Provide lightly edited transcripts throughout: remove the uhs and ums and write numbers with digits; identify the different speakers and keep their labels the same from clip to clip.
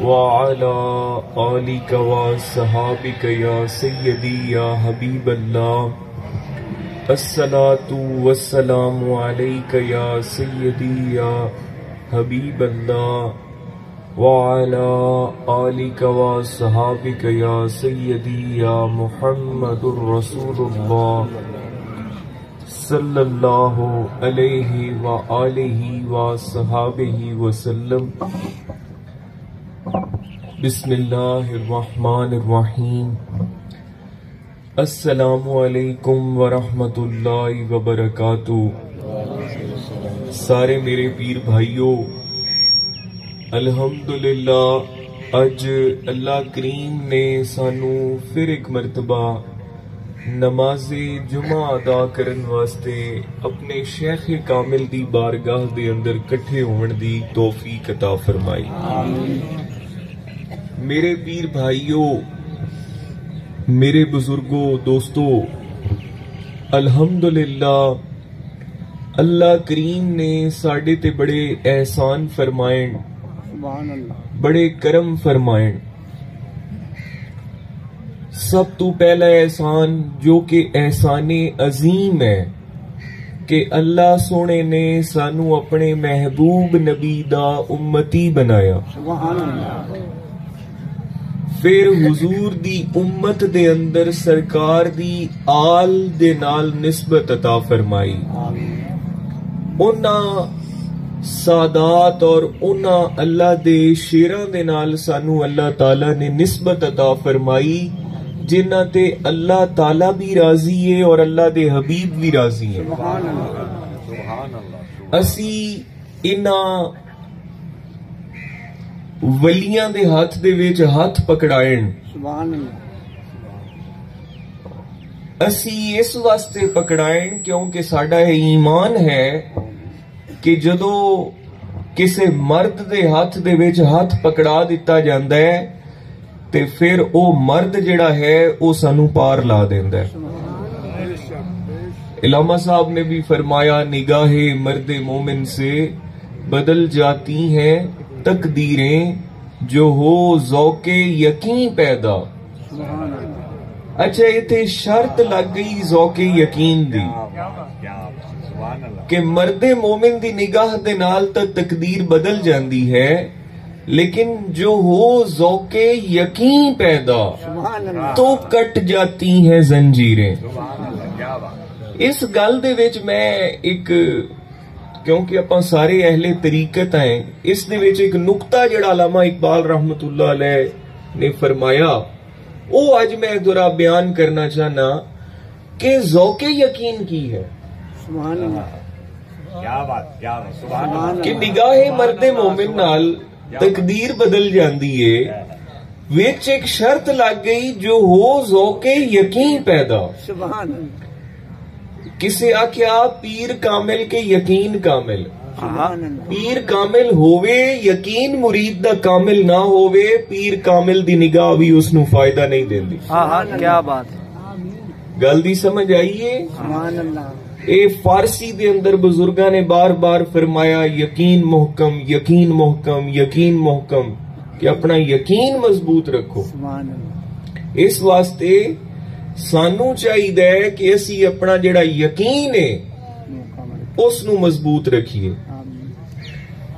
Speaker 1: वअला आलिका व सहाबिका या सय्यदी या हबीबल्लाह। अस्सलातु वस्सलामु अलैका या सय्यदी या हबीबल्लाह वअला आलिका व सहाबिका या सय्यदी या मुहम्मदुर रसूलुल्लाह सल्लल्लाहु अलैहि व आलिहि व सहाबिहि वसल्लम। बिस्मिल्लाहिर्रहमानिर्रहीम। अस्सलामु अलैकुम व रहमतुल्लाहि व बरकातुहू। सारे मेरे पीर भाइयों, अल्हम्दुलिल्लाह अज अल्लाह करीम ने सानू फिर एक मरतबा नमाज़े जुमा अदा करन वास्ते अपने शेख कामिल दी बारगाह दे अंदर कट्ठे होने दी तौफीक अता फरमाई। मेरे पीर भाइयों, मेरे बुजुर्गों, दोस्तों, अल्हम्दुलिल्लाह अल्लाह करीम ने साडे ते बड़े एहसान फरमाए, बड़े करम फरमाए। सब तो पहला एहसान जो कि एहसाने अजीम है कि अल्लाह सोने ने सानू अपने महबूब नबी दा उम्मती बनाया। फिर हुजूर दी उम्मत दे अंदर सरकार दी आल दे नाल निस्बत अता फरमाई। उन्ना सादात और उन्ना अल्लाह दे शेरां दे नाल सानू अल्लाह ताला ने निस्बत अता फरमाई जिन्हां ते अल्लाह ताला भी राजी है और अल्लाह दे हबीब भी राजी है। असी इन्ना वलियां दे हाथ दे विच हाथ पकड़ाएन। असी इस वास्ते पकड़ाएन क्योंकि साडा ईमान है कि जदों किसी मर्द दे हाथ दे विच हाथ पकड़ा दिता जांदा है ते फिर ओ मर्द जिहड़ा है ओ सानू पार ला देंदा है। इलामा साहब ने भी फरमाया, निगाहे मर्द मोमिन से बदल जाती हैं तकदीरें जो हो ज़ौके यकीन पैदा। अच्छा, इत्थे शर्त लग गई ज़ौके यकीन दी कि मर्दे मोमिन दी निगाह दे नाल तो तकदीर बदल जाती है, लेकिन जो हो ज़ौके यकीन पैदा तो कट जाती हैं जंजीरें। इस गल दे विच मैं एक, क्योंकि अपन सारे अहले तरीकत हैं, इस दे विच एक नुक्ता जिहड़ा अल्लामा इकबाल रहमतुल्लाह अलैह ने फरमाया वो अज मैं जरा बयान करना चाहना कि ज़ौके यकीन की है।
Speaker 2: क्या बात, क्या बात,
Speaker 1: कि निगाहे मर्दे मोमिन नाल तकदीर बदल जाती है। विच एक शर्त लग गई जो हो ज़ौके यकीन पैदा। किसे आख्या पीर कामिल के यकीन कामिल। पीर कामिल होवे यकीन मुरीद दा कामिल ना होवे, पीर कामिल दी निगाह भी उसनू फायदा नहीं देंदी।
Speaker 3: क्या बात,
Speaker 1: गल दी समझ आई है। ए फारसी दे अंदर बुजुर्गा ने बार बार फरमाया, यकीन मोहकम, यकीन मोहकम, यकीन मोहकम, कि अपना यकीन मजबूत रखो। इस वास्ते सानू चाहिए कि असी अपना जिहड़ा यकीन है उसनू मजबूत रखिए।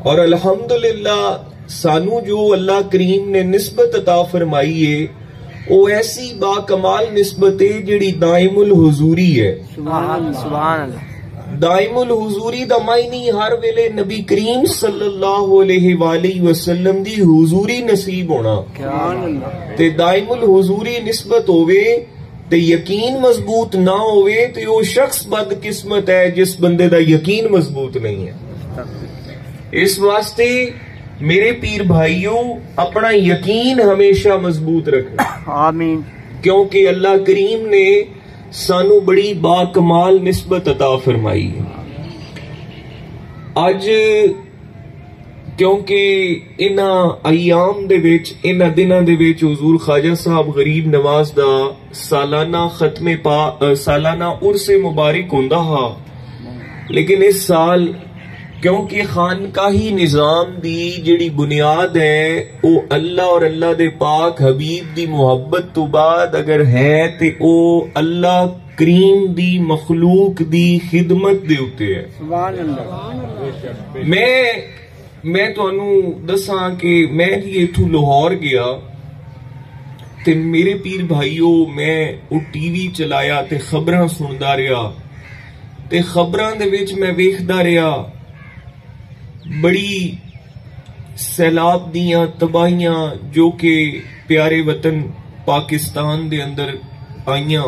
Speaker 1: और अल्हम्दुलिल्लाह सानू जो अल्लाह करीम ने निस्बत अता फरमाई है वो ऐसी बाकमाल निस्बत है जिहड़ी दाइमुल हुजूरी है। दाइमुल हुजूरी दा मायनी हर वेले नबी करीम सल्लल्लाहु अलैहि वसल्लम दी हुजूरी नसीब होना। ते दाइमुल हुजूरी निस्बत होवे ते यकीन मजबूत ना होवे तो वो शख्स बदकिस्मत है जिस बंदे दा यकीन मजबूत नहीं है। इस वास्ते मेरे पीर भाइयों अपना यकीन हमेशा मजबूत रखना।
Speaker 3: आमीन।
Speaker 1: क्योंकि अल्लाह करीम ने सानू बड़ी बाकमाल निस्बत अता फरमाई है। अज क्योंकि इन्ना अयाम दे विच, इन्ना दिनां दे विच हुजूर ख्वाजा साहब गरीब नवाज दा सालाना खत्मे सालाना उर्से मुबारक होंदा हा, लेकिन इस साल क्योंकि खानकाही निजाम दी जिहड़ी बुनियाद है वो अल्लाह और अल्लाह दे पाक हबीब दी मुहब्बत तो बाद अगर है ते वो अल्लाह करीम दी मखलूक दी खिदमत दे उत्ते है। सुभान अल्लाह। मैं तुहानू दसां कि मैं जी इथों लाहौर गया ते मेरे पीर भाईओ मैं वो टीवी चलाया ते खबरां सुनदा रहा ते खबरां दे विच मैं वेखदा रहा बड़ी सैलाब दियां तबाहियां जो कि प्यारे वतन पाकिस्तान दे अंदर आईयां।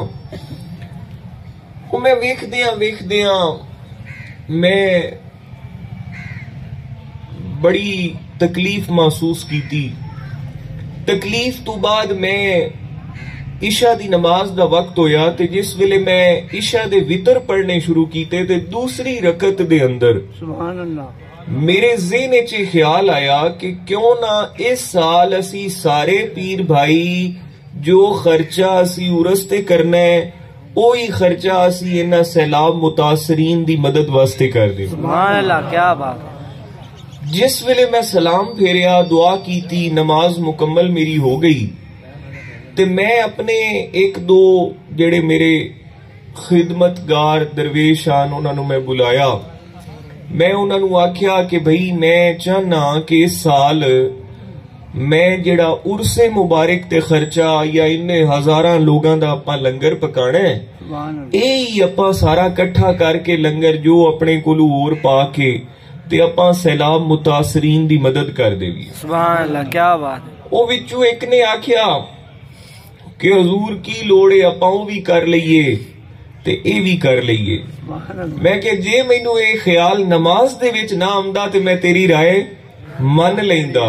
Speaker 1: मैं वेखदियां मैं बड़ी तकलीफ महसूस की थी। तकलीफ तो बाद मैं इशा दी नमाज दा वक्त होया ते जिस वेले मैं इशा दे वितर पढ़ने शुरू कीते ते दूसरी रकत दे अंदर सुभान अल्लाह मेरे ज़हन च ख्याल आया कि क्यों ना इस साल असी सारे पीर भाई जो खर्चा असी उरस्ते करना है वही खर्चा असी इन्हां सैलाब मुतासरीन दी मदद वास्ते कर दे। सुभान अल्लाह, क्या बात। जिस वेले मैं सलाम फेरिया दुआ की थी नमाज मुकम्मल मेरी हो गई ते मैं अपने एक दो जेड़े मेरे खिदमतगार दरवेश आन उन्होंने मैं बुलाया। मैं उन्होंने आख्या कि भाई मैं चाहना कि इस साल मैं जेड़ा उर्से मुबारक ते खर्चा या इन्ने हजारां लोगां दा आपां लंगर पकाना है यही आपां सारा कट्ठा करके लंगर जो अपने कोलू होर पा के ते आपां सैलाब मुतासरीन दी मदद कर देवी। सुभान अल्लाह, क्या बात। ओ विचों एक ने आख्या कि हुजूर की लोड़ है आपां ओ भी कर लईए ते ए भी कर लईए। मैं कि जे मैनू ये ख्याल नमाज दे विच ना आंदा ते मैं तेरी राय मन लैंदा,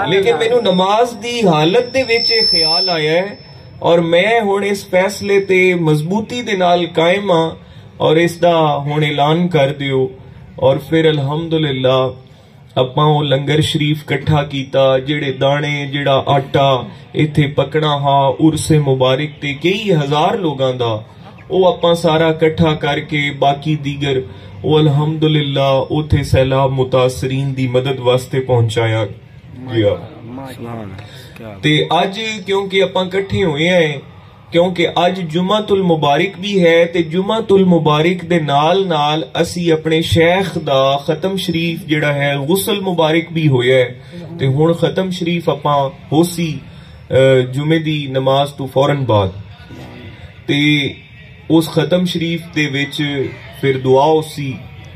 Speaker 1: लेकिन मैनू नमाज दी हालत दे विच ये ख्याल आया है और मैं हुण इस फैसले ते मजबूती दे नाल कायम हां और इसदा हुण ऐलान कर दियो। और फिर अल्हम्दुलिल्लाह आपां ओ लंगर शरीफ कट्ठा कीता। जेड़े दाने जेड़ा आटा इत्थे पकना हा उर्से मुबारक ते कई हजार लोगां दा वो आपां सारा कट्ठा करके बाकी दीगर वो अल्हम्दुलिल्लाह उथे सैलाब मुतासरीन दी मदद वास्ते पहुंचाया गया। ते अज क्योंकि आपां कट्ठे होए हैं क्योंकि अज जुमातुल मुबारक भी है ते जुमातुल मुबारक दे नाल नाल असी अपने शेख दा खत्म शरीफ जेड़ा है गुसल मुबारक भी होया है ते हुण खत्म शरीफ आपां होसी जुमे दी नमाज तो फौरन बाद ते उस खत्म शरीफ दे विच फिर दुआ होसी।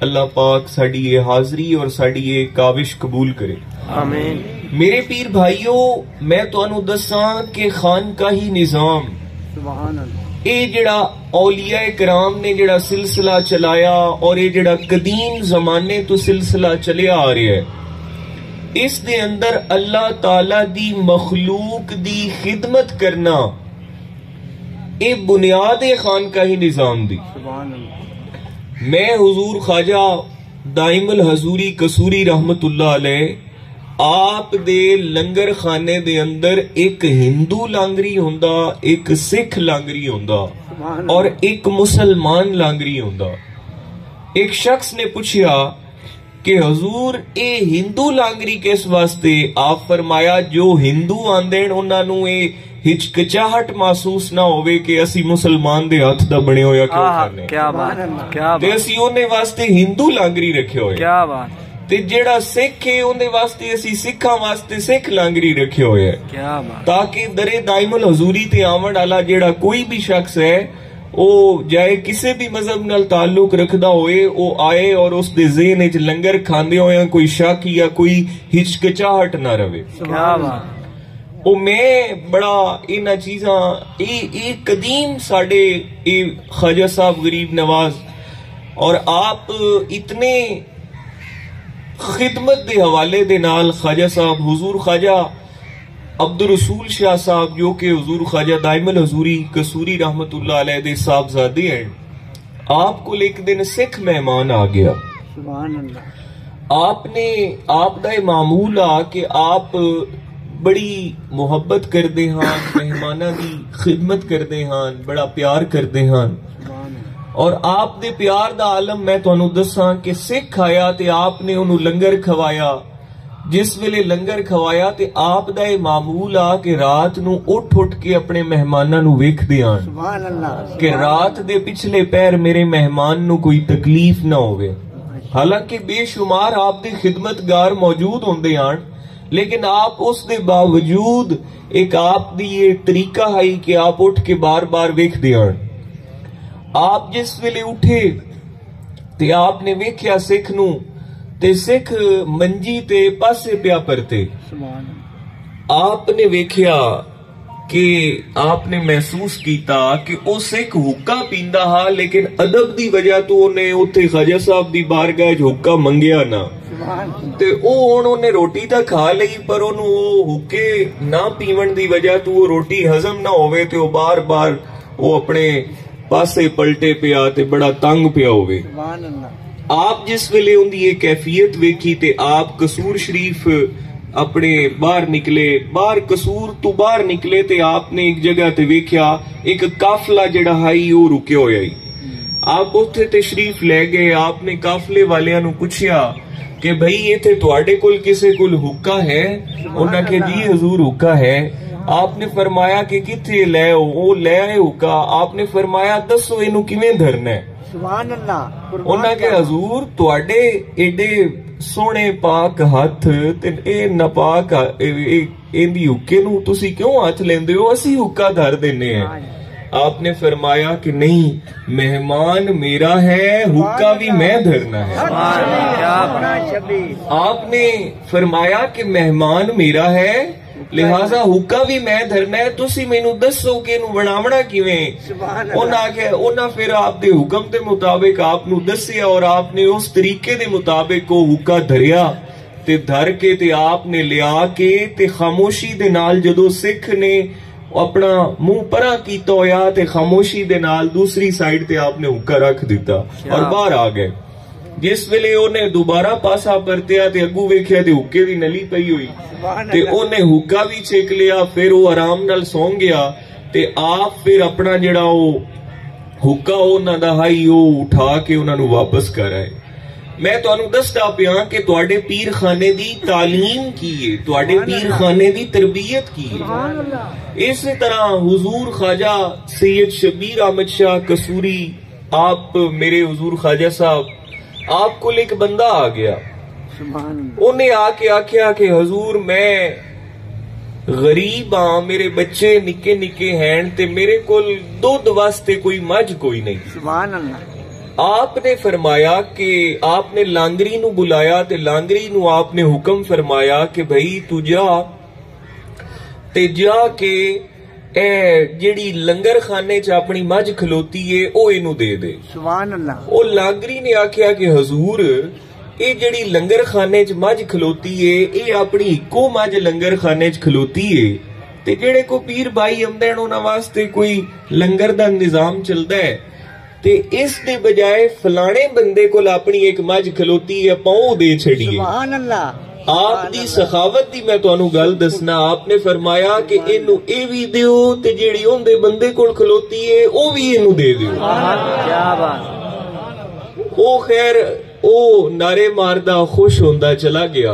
Speaker 1: अल्लाह पाक साड़ी ये हाजरी और साड़ी ये काविश कबूल करे, आमीन। मेरे पीर भाइयों मैं तुहानू दसां कि खानकाही निजाम ये जेड़ा औलिया कराम ने जेड़ा सिलसिला चलाया और ये जेड़ा कदीम जमाने तो सिलसिला चलिया आ रहा है इस दे अंदर अल्लाह ताला दी मखलूक दी खिदमत करना ये बुनियाद है खानकाही निजाम दी। मैं हुजूर ख्वाजा दाइमुल हजूरी कसूरी रहमतुल्लाह अलैह आप दे लंगर खाने दे अंदर एक हिंदू लांगरी हुंदा, एक सिख लांगरी हुंदा और एक मुसलमान लांगरी हुंदा। एक शख्स ने पूछा कि हुजूर ए हिंदू लांगरी किस वास्ते? आप फरमाया जो हिंदू आंदे उन्हां नूं ए हिचकिचाहट महसूस ना होवे कि असी मुसलमान दे हाथ दा बने होया क्यों करने। क्या बात, क्या बात। ते असी ओने वास्ते हिंदू लांगरी रखे होए। क्या बात। ते जेड़ा सिख है उनदे वास्ते असी सिखां वास्ते सिख लांगरी रखे होए है। क्या बात। ताकि दरे दाइमुल हजूरी ते आवन वाला जेड़ा कोई भी शख्स है ओ जाए किसी भी मजहब नाल ताल्लुक रखदा होए ओ आए और उस दे ज़हन विच लंगर खांदे होए कोई शक या कोई हिचकिचाहट ना रवे। क्या बात। ओ मैं बड़ा इन्हां चीजां ए कदीम साडे ए ख्वाजा साहब गरीब नवाज और आप इतने खिदमत दे हवाले दे नाल ख्वाजा साहब हुजूर ख्वाजा अब्दुल रसूल शाह साहब जो कि हुजूर ख्वाजा दाइमुल हजूरी कसूरी रहमतुल्लाह अलैह दे साहबजादे हैं, आपको एक दिन सिख मेहमान आ गया। सुभान अल्लाह। आपने आप दा मामूल आ कि आप बड़ी मुहब्बत करते हाँ, मेहमाना की खिदमत करते हाँ, बड़ा प्यार करते हाँ। और आप दे प्यार दा आलम मैं तुहानू दसां कि सिख आया ते आपने उन्हों लंगर खवाया। जिस वेले लंगर खवाया ते आप दा मामूल आ कि रात नू उठ के अपने मेहमानां नू वेखदे आन कि रात दे पिछले पैर मेरे मेहमान नू कोई तकलीफ ना होवे। हालांकि बेशुमार आप दे खिदमतगार मौजूद होंदे आन, लेकिन आप उस दे बावजूद एक आप दी ये तरीका है कि आप उठ के बार बार वेखदे आन। आप जिस वेले उठे ते आपने वेख्या सिख नू ते सिख मंजी ते पासे पिया परते। आपने वेख्या कि आपने महसूस किया कि वो सिख हुक्का पींदा हा, लेकिन अदब दी वजह तो उन्हें उत्थे ख्वाजा साहब दी बारगाह च हुक्का मंगिया ना ते उन्होंने रोटी तो खा ली, पर ओनू हुक्के ना पीवन दी वजह तो वो रोटी हजम ना होवे ते बार बार वो अपने पासे पलटे पिया ते बड़ा तंग पिया होवे। आप जिस वेले उनकी ये कैफियत वेखी ते आप कसूर शरीफ अपने बाहर निकले, बाहर कसूर तो बाहर निकले ते आपने एक जगह ते वेख्या एक काफला जड़ा हाई वो रुके होया ही। आप उत्थे तशरीफ ले गए। आपने काफले वालियां नू पुछया कि भाई इत्थे तुहाडे कोल किसे कोल हुक्का है? उन्हें कहा जी हुजूर हुक्का है। आपने फरमाया कि किथे ले आओ? वो ले आए हुक्का। आपने फरमाया दसो इनू किवें धरना है? उन्हें कहा हुजूर तुहाडे एडे सोने पाक हथ ते ए नापाक इंदी हुक्के नू तुसी क्यों हाथ लेंदे हो? असी हुक्का धर देने हैं। आपने फरमाया कि नहीं, मेहमान मेरा है, हुक्का भी मैं धरना है। आपने फरमाया कि मेहमान मेरा है, लिहाजा हुक्का भी मैं धरना है। तुसी मैनू दसो कि इनू बनावना किवें? उन्हें फिर आपके हुक्म के मुताबिक आपनू दसिया और आपने उस तरीके के मुताबिक वो हुक्का धरिया ते धर के ते आपने लिया के ते खामोशी दे नाल जदों सिख ने अपना मुंह परा कीता होया ते खामोशी दे नाल दूसरी साइड ते आपने हुक्का रख दिता और बाहर आ गए। जिस वेले उन्हें दोबारा पासा परतिया ते अगू वेख्या ते हुक्के दी नली पई हुई ते उन्हें हुक्का भी छेक लिया। फिर वो आराम नाल सौ गया ते आप फिर अपना जड़ा वो हुक्का उन्हां दा हाई वो उठा के उन्हां नू वापस कर आए। मैं तुहानू दसदा पिया कि तुहाडे पीर खाने दी तालीम की है, तुहाडे पीर खाने दी तरबियत की है। इस तरह हुजूर ख्वाजा सैयद शबीर अहमद शाह कसूरी, आप मेरे हुजूर ख्वाजा साहब, आपको एक बंदा आ गया, उन्हें आके आख्या कि हुजूर मैं गरीब हाँ, मेरे बच्चे निके निके हैं ते मेरे कोल दुध वास्ते कोई मझ कोई नहीं। आपने फरमाया कि आपने लांगरी नू बुलाया ते लांगरी नू आपने हुक्म फरमाया कि भाई तू जा ते जाके जेड़ी लंगर खाने च अपनी मझ खलोती है ओ इनू दे दे। सुभान अल्लाह। ओ लांगरी ने आख्या कि हुजूर ये जेड़ी लंगर खाने च मझ खलोती है ये अपनी इको मझ लंगर खाने च खलोती है ते जेड़े को पीर भाई आंदे उन्हां वास्ते कोई लंगर दा निजाम चलदा है ते इस दे बजाय फलाने बंदे को अपनी एक मझ खलोती है पाओ दे छड़िए। सुभान अल्लाह। आप दी सखावत दी मैं तुहानू गल दसना। आपने फरमाया कि इनू ए भी दियो ते जेड़ी ओंदे बंदे कोल खलोती है ओ भी इनू दे दियो। क्या बात। ओ खैर ओ नारे मारदा खुश होंदा चला गया।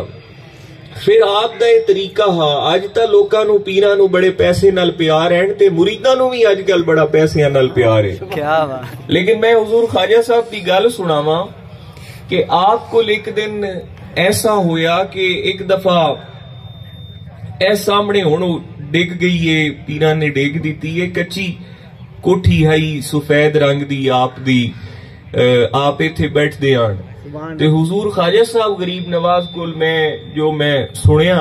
Speaker 1: फिर आप दा ये तरीका हा, अज तां लोकां नू पीरां नू बड़े पैसे नाल प्यार है ते मुरीदां नू भी अजकल बड़ा पैसियां नाल प्यार है। क्या बात। लेकिन मैं हुजूर ख्वाजा साहब की गल सुनावा कि आपको एक दिन ऐसा होया कि एक दफा ए सामने हुण डिग गई है, पीरां ने डिग दी है, कच्ची कोठी हाई सफेद रंग दी आप दी, आप इत्थे बैठदे आन ते हुजूर ख्वाजा साहब गरीब नवाज कोल मैं सुनिया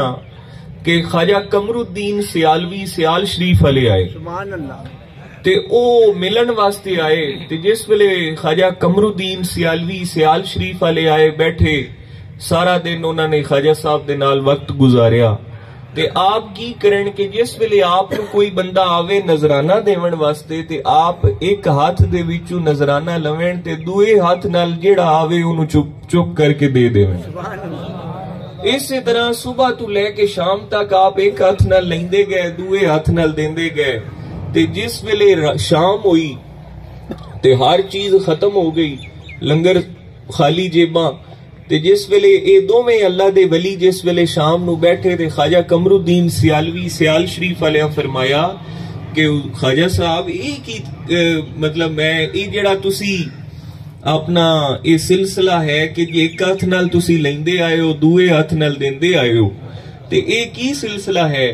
Speaker 1: कि ख्वाजा कमरुद्दीन सियालवी सियाल शरीफ वाले आए ते ओ मिलन वास्ते आए ते जिस वेले ख्वाजा कमरुद्दीन सियालवी सियाल शरीफ वाले आए बैठे, सारा दिन उन्होंने ख्वाजा साहब दे नाल वक्त गुजारिया ते आप की करन के जिस वेले आप कोई बंदा आवे नजराना देवन वास्ते ते आप एक हाथ दे विचों नजराना लवेन ते दूए हाथ नाल जेड़ा आवे उन्हें चुप करके दे देवन। इसी तरह सुबह तो लेके शाम तक आप एक हाथ नाल लेंदे गए, दूए हाथ नाल देंदे गए ते जिस वेले शाम हुई ते हर चीज खत्म हो गई, लंगर खाली जेबां। ते जिस वेले ये दोवें अल्लाह दे वली जिस वेले शाम नू बैठे ते ख्वाजा कमरुद्दीन सियालवी सियाल शरीफ वाले फरमाया कि ख्वाजा साहब ये की मतलब मैं ये जेड़ा तुसी अपना ये सिलसिला है कि एक हथ नाल तुसी लेंदे आए हो, दूए हथ नाल देंदे आए हो, ते ये की सिलसिला है?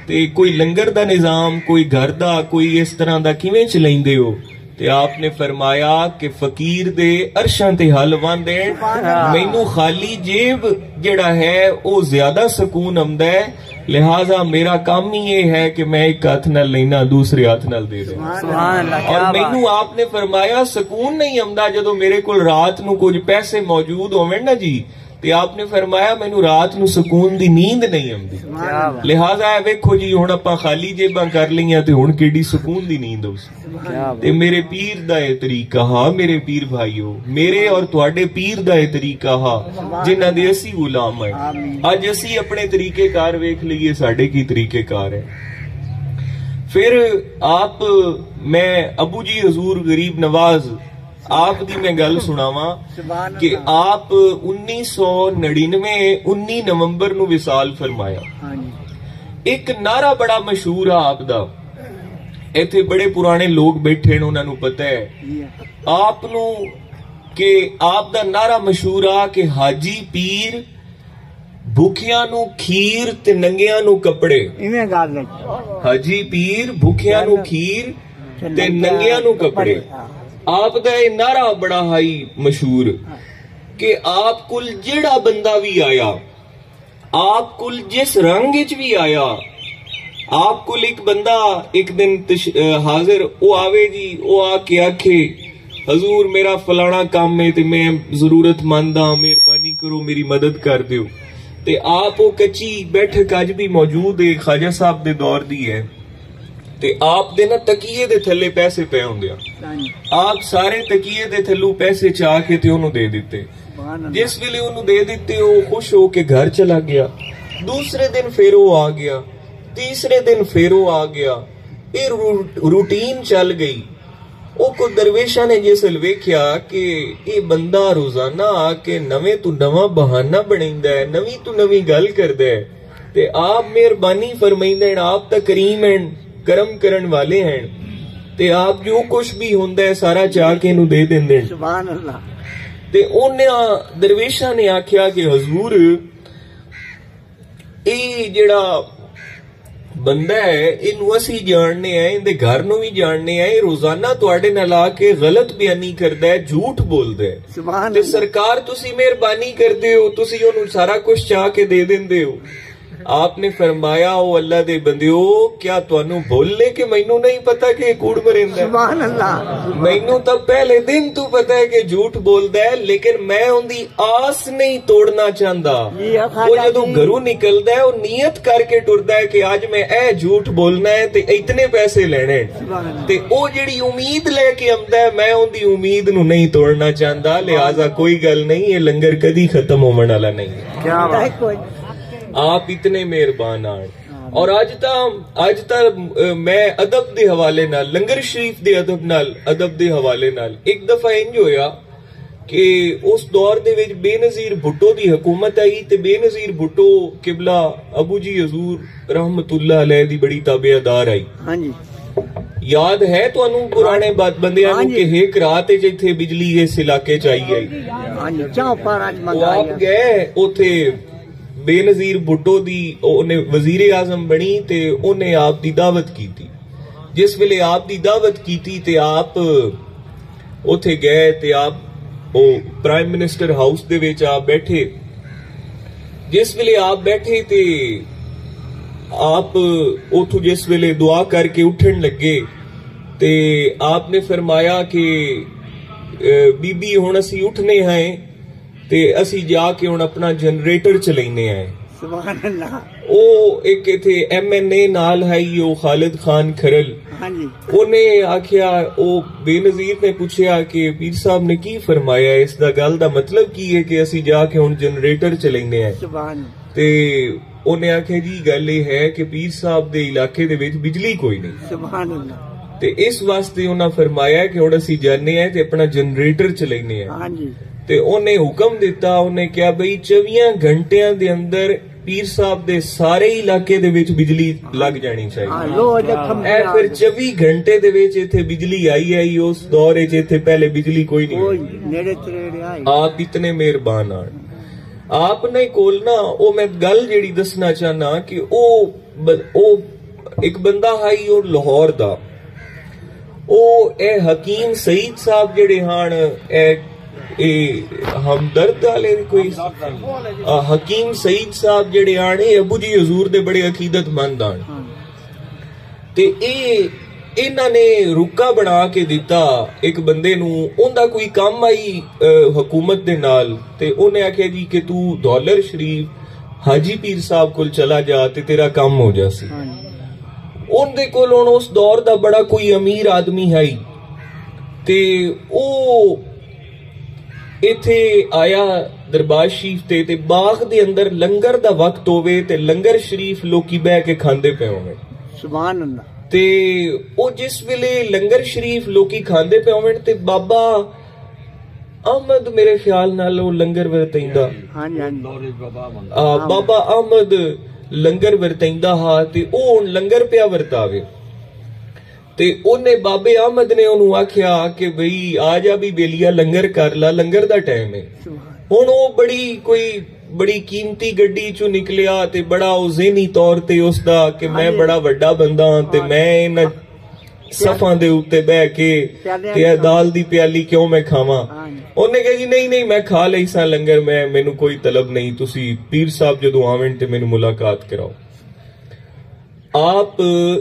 Speaker 1: ते कोई लंगर दा निजाम, कोई घर दा, कोई इस तरह दा किवें चलाइंदे हो? ते आपने फरमाया कि फकीर दे अरशां ते हल वांदे, मैनू खाली जेब जेड़ा है वो ज्यादा सुकून आंदा है, लिहाजा मेरा काम ही ये है कि मैं एक हाथ नाल लेना दूसरे हाथ नाल दे देना। और मैनू आपने फरमाया सुकून नहीं आंदा जदों मेरे कोल रात नू कुछ पैसे मौजूद होवें ना जी, ते आपने फरमाया मैनू रात नू सुकून दी नींद नहीं आंदी। लिहाजा वेखो जी हुण आपां खाली जेबां कर लईआं ते हुण केडी सुकून दी नींद हो। ते मेरे पीर दा ये तरीका हा, मेरे पीर भाईओ, मेरे और तुहाडे पीर दा ये तरीका हा जिन्हां दे असी गुलाम है। अज असी अपने तरीकेकार वेख लईए साडे की तरीकेकार है। फिर आप मैं अबू जी हजूर गरीब नवाज आप दी मैं गल सुनावा कि आप 1999 19 नवंबर नू विसाल फरमाया। एक नारा बड़ा मशहूर है आप दा, इत्थे बड़े पुराने लोग बैठे ने उन्हां नू पता है आप नू कि आप दा नारा मशहूर आ कि हाजी पीर भुखियां नू खीर ते नंगियां नू कपड़े। हाजी पीर भुखियां नू खीर ते नंगियां नू कपड़े। आप दा ये नारा बड़ा हाई मशहूर कि आप कुल जेड़ा बंदा भी आया, आप कुल जिस रंग च भी आया, आप कुल एक बंदा एक दिन हाजिर वो आवे जी, वो आके आखे हजूर मेरा फलाना काम है ते मैं जरूरतमंद हाँ, मेहरबानी करो मेरी मदद कर दियो। ते आप वो कच्ची बैठक अज भी मौजूद है, ख्वाजा साहब दे दौर दी है, ते आप दे ना तकिए दे थल्ले पैसे पे होंदे, आप सारे तकिए दे थल्लू पैसे चाह के ते ओनू दे दिते। जिस वेले ओनू दे दिते वो खुश हो के घर चला गया। दूसरे दिन फिर वो आ गया, तीसरे दिन फिर वो आ गया, ये रूटीन चल गई। वो को दरवेशा ने जिसल वेख्या कि ये बंदा रोजाना आके नवे तू नवा बहाना बनाइंदा है, नवी तू नवी गल करदा है, ते आप मेहरबानी फरमाइंदे हैं, आप तां करीम हैं, करम करन वाले हैं, ते आप जो कुछ भी हुंदा है सारा चाह के इनू दे देंदे हैं। सुभान अल्लाह। ते ओने दरवेशा ने आख्या कि हजूर ये जेड़ा बंदा है इनू असी जानने हैं, इनदे घर नू भी जानने हैं, रोजाना तुहाडे नाल आके गलत बयानी करदा है, झूठ बोलदा है, ते सरकार तुसी मेहरबानी करदे हो, तुसी ओनू सारा कुछ चाह के दे देंदे हो। आपने फरमाया ओ अल्लाह दे बंदियो, क्या तुहानू भुल्ले कि मैनू नहीं पता कि कूड़ मरिंदा है? सुभान अल्लाह। मैनू तो पहले दिन तू पता है कि झूठ बोलदा है, लेकिन मैं उनदी आस नहीं तोड़ना चाहता। वो जदों घरों निकलदा है वो नियत करके टुरदा है कि आज मैं ए झूठ बोलना है ते इतने पैसे लेने, ते ओ जेड़ी उम्मीद लेके आंदा है मैं उनदी उम्मीद नू नहीं तोड़ना चाहता। लिहाजा कोई गल नहीं, ये लंगर कदी खत्म होने वाला नहीं है। क्या बात, आप इतने मेहरबान आए। और आज तक मैं अदब दे हवाले नाल, लंगर शरीफ दे अदब दे हवाले नाल एक दफा इंज होया कि उस दौर दे विच बेनजीर भुट्टो दी हुकूमत आई, ते बेनजीर भुट्टो किबला अबू जी हजूर रहमतुल्लाह अलैह दी बड़ी ताबेदार आई। हाँ जी, याद है तुहानू पुराने बंदियां नू कि एक रात इत्थे बिजली इस इलाके च आई आई। आप गए उथे बेनजीर भुट्टो दी ओने वजीर आजम बनी ते ओने आप दी दावत की थी। जिस वेले आप दी दावत की थी ते आप उथे गए ते आप ओ प्राइम मिनिस्टर हाउस दे विच आप बैठे। जिस वेले आप बैठे ते आप उथों जिस वेले दुआ करके उठन लगे ते आपने फरमाया कि बीबी हुण असी उठने हैं ते असी जाके हुण अपना जनरेटर चलाइने हैं। सुभान अल्लाह। ओ एक इथे MNA नाल है ओ खालिद खान खरल। हाँ जी। ओने आख्या, ओ बेनजीर ने पूछया कि पीर साहब ने की फरमाया, इस दा गल दा मतलब की है कि असी जाके हुण जनरेटर चलाइने हैं। सुभान। ते ओने आख्या जी गल ये है कि पीर साहब दे इलाके दे विच बिजली कोई नहीं। सुभान अल्लाह। ਤੇ ਇਸ ਵਾਸਤੇ ਉਹਨਾਂ ਫਰਮਾਇਆ ਕਿ ਹੁਣ ਅਸੀਂ ਜਾਣੇ ਆ ਤੇ ਆਪਣਾ ਜਨਰੇਟਰ ਚਲਾਈਨੇ ਆ। ਤੇ ਉਹਨੇ ਹੁਕਮ ਦਿੱਤਾ, ਉਹਨੇ ਕਿਹਾ ਬਈ 24 ਘੰਟਿਆਂ ਦੇ ਅੰਦਰ ਪੀਰ ਸਾਹਿਬ ਦੇ ਸਾਰੇ ਇਲਾਕੇ ਦੇ ਵਿੱਚ ਬਿਜਲੀ ਲੱਗ ਜਾਣੀ ਚਾਹੀਦੀ। ਇਹ ਫਿਰ 24 घंटे ਦੇ ਵਿੱਚ ਇੱਥੇ ਬਿਜਲੀ ਆਈ। ਉਸ ਦੌਰ ਵਿੱਚ ਇੱਥੇ ਪਹਿਲੇ ਬਿਜਲੀ ਕੋਈ ਨਹੀਂ। ਆਪ ਇਤਨੇ ਮਿਹਰਬਾਨ ਹਨ। ਆਪ ਨੇ ਕੋਲ ਨਾ ਉਹ ਮੈਂ ਗੱਲ ਜਿਹੜੀ ਦੱਸਣਾ ਚਾਹਨਾ ਕਿ ਉਹ ਇੱਕ ਬੰਦਾ ਹਾਈ ਉਹ ਲਾਹੌਰ ਦਾ, ਉਹ ਇਹ ਹਕੀਮ ਸਈਦ ਸਾਹਿਬ ਜਿਹੜੇ ਹਨ, हमदर्द वाले कोई हकीम सईद साहब जेड़े आने अबू जी हजूर दे बड़े अकीदतमंद आन ते इन्हां ने रुका बना के दिता एक बंदे नू, उनदा कोई काम आई हुकूमत दे नाल ते उन्हें आख्या जी कि तू दौलर शरीफ हाजी पीर साहब कोल चला जा ते तेरा काम हो जासी। उनदे कोल हुण उस दौर दा बड़ा कोई अमीर आदमी है ते ओ इथे आया दरबार शरीफ ते बाग दे अंदर लंगर दा वक्त होवे ते लंगर शरीफ लोकी बह के खांदे पे होवे। सुभान अल्लाह। ते ओ जिस वेले लंगर शरीफ लोकी खांदे पे होवे ते बाबा अहमद मेरे ख्याल नाल ओ लंगर वरतैंदा। हां जी बाबा अहमद लंगर वरतैंदा हा ते ओ हुण लंगर पिया वरतावे ते ओने बाबे अहमद ने ओनू आख्या कि भाई आ जा भी बेलिया लंगर कर ला, लंगर दा टाइम है। हुण ओ बड़ी कीमती गड्डी चो निकलिया ते बड़ा ओ ज़हनी तौर ते उसदा कि मैं बड़ा वड्डा बंदा हां ते मैं इन्हां सफां दे उत्ते बह के ते दाल दी प्याली क्यों मैं खावां। ओने कहा जी नहीं मैं खा लई सा लंगर, मैनू कोई तलब नहीं, तुसी पीर साहब जदों आवन ते मैनू मुलाकात कराओ। आप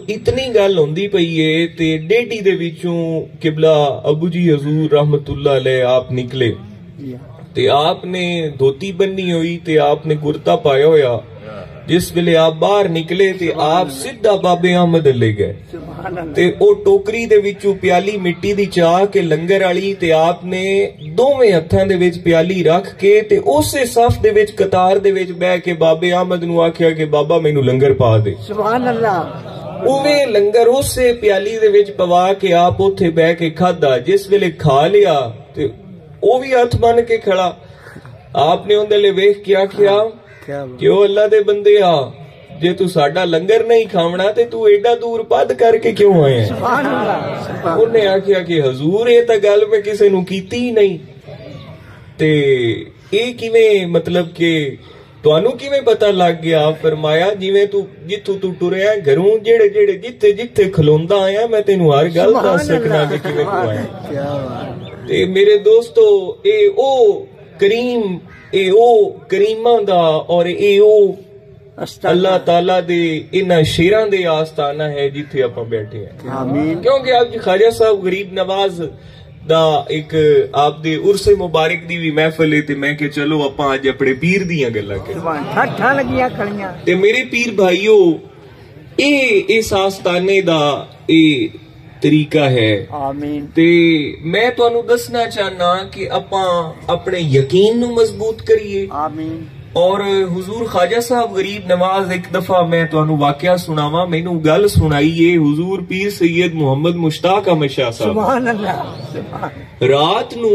Speaker 1: इतनी गल होंदी पई है ते डेडी दे विचों किबला अबू जी हजूर रहमतुल्लाह अलैह आप निकले ते आपने धोती बन्नी हुई ते आपने कुर्ता पाया होया। जिस वेले आप बाहर निकले ते आप सीधा बाबे अहमद ले गए ते ओ टोकरी दे विचों प्याली मिट्टी दी चाह के लंगर वाली ते आपने दोवें हत्थां दे विच प्याली रख के ते उसे सफ दे विच कतार दे विच बैठ के बाबे अहमद नू आख्या कि बाबा मैनू लंगर पा दे। सुभान अल्लाह। उवें लंगर उसे प्याली दे विच पवा के आप उथे बैठ के खादा। जिस वेले खा लिया ते ओ भी हथ बन के खड़ा, आपने उहदे ले वेख के आख्या कि ओ अल्लाह दे बंदे आ, जे तू साडा लंगर नहीं खावना ते तू एडा दूर पद करके क्यों आया। उन्हें आख्या कि हजूर ये तां गल मैं किसे नू कीती ही नहीं ते ये किवें मतलब कि तुहानू किवें पता लग गया। फरमाया जिवें तू जिथों तू टुरिया घरों जेड़े जेड़े जिथे जिथे खलोंदा आया मैं तेनू हर गल दस सकना कि किवें तू आया। ते मेरे दोस्तों ए ओ करीम ए ओ करीमा दा और ए ओ अल्लाह ताला दे इन्हां शेरां दे आस्ताना है जिथे आपां बैठे हैं। आमीन। क्योंकि आप ख्वाजा साहब गरीब नवाज दा एक आप दे उर्से मुबारक दी भी महफिल है ते मैं के चलो आपां अज अपने पीर दियां गल्लां करिए। ते मेरे पीर भाईओ इस आस्ताने दा तरीका है। आमीन। ते मैं तुहानू दसना चाहना कि आपां अपने यकीन नू मजबूत करिए। आमीन। और हुजूर ख्वाजा साहब गरीब नवाज एक दफा मैं तुहानू वाकया सुनावा, मैनू गल सुनाई है हुजूर पीर सैयद मोहम्मद मुश्ताक अहमद शाह साहब। सुभान अल्लाह। रात नू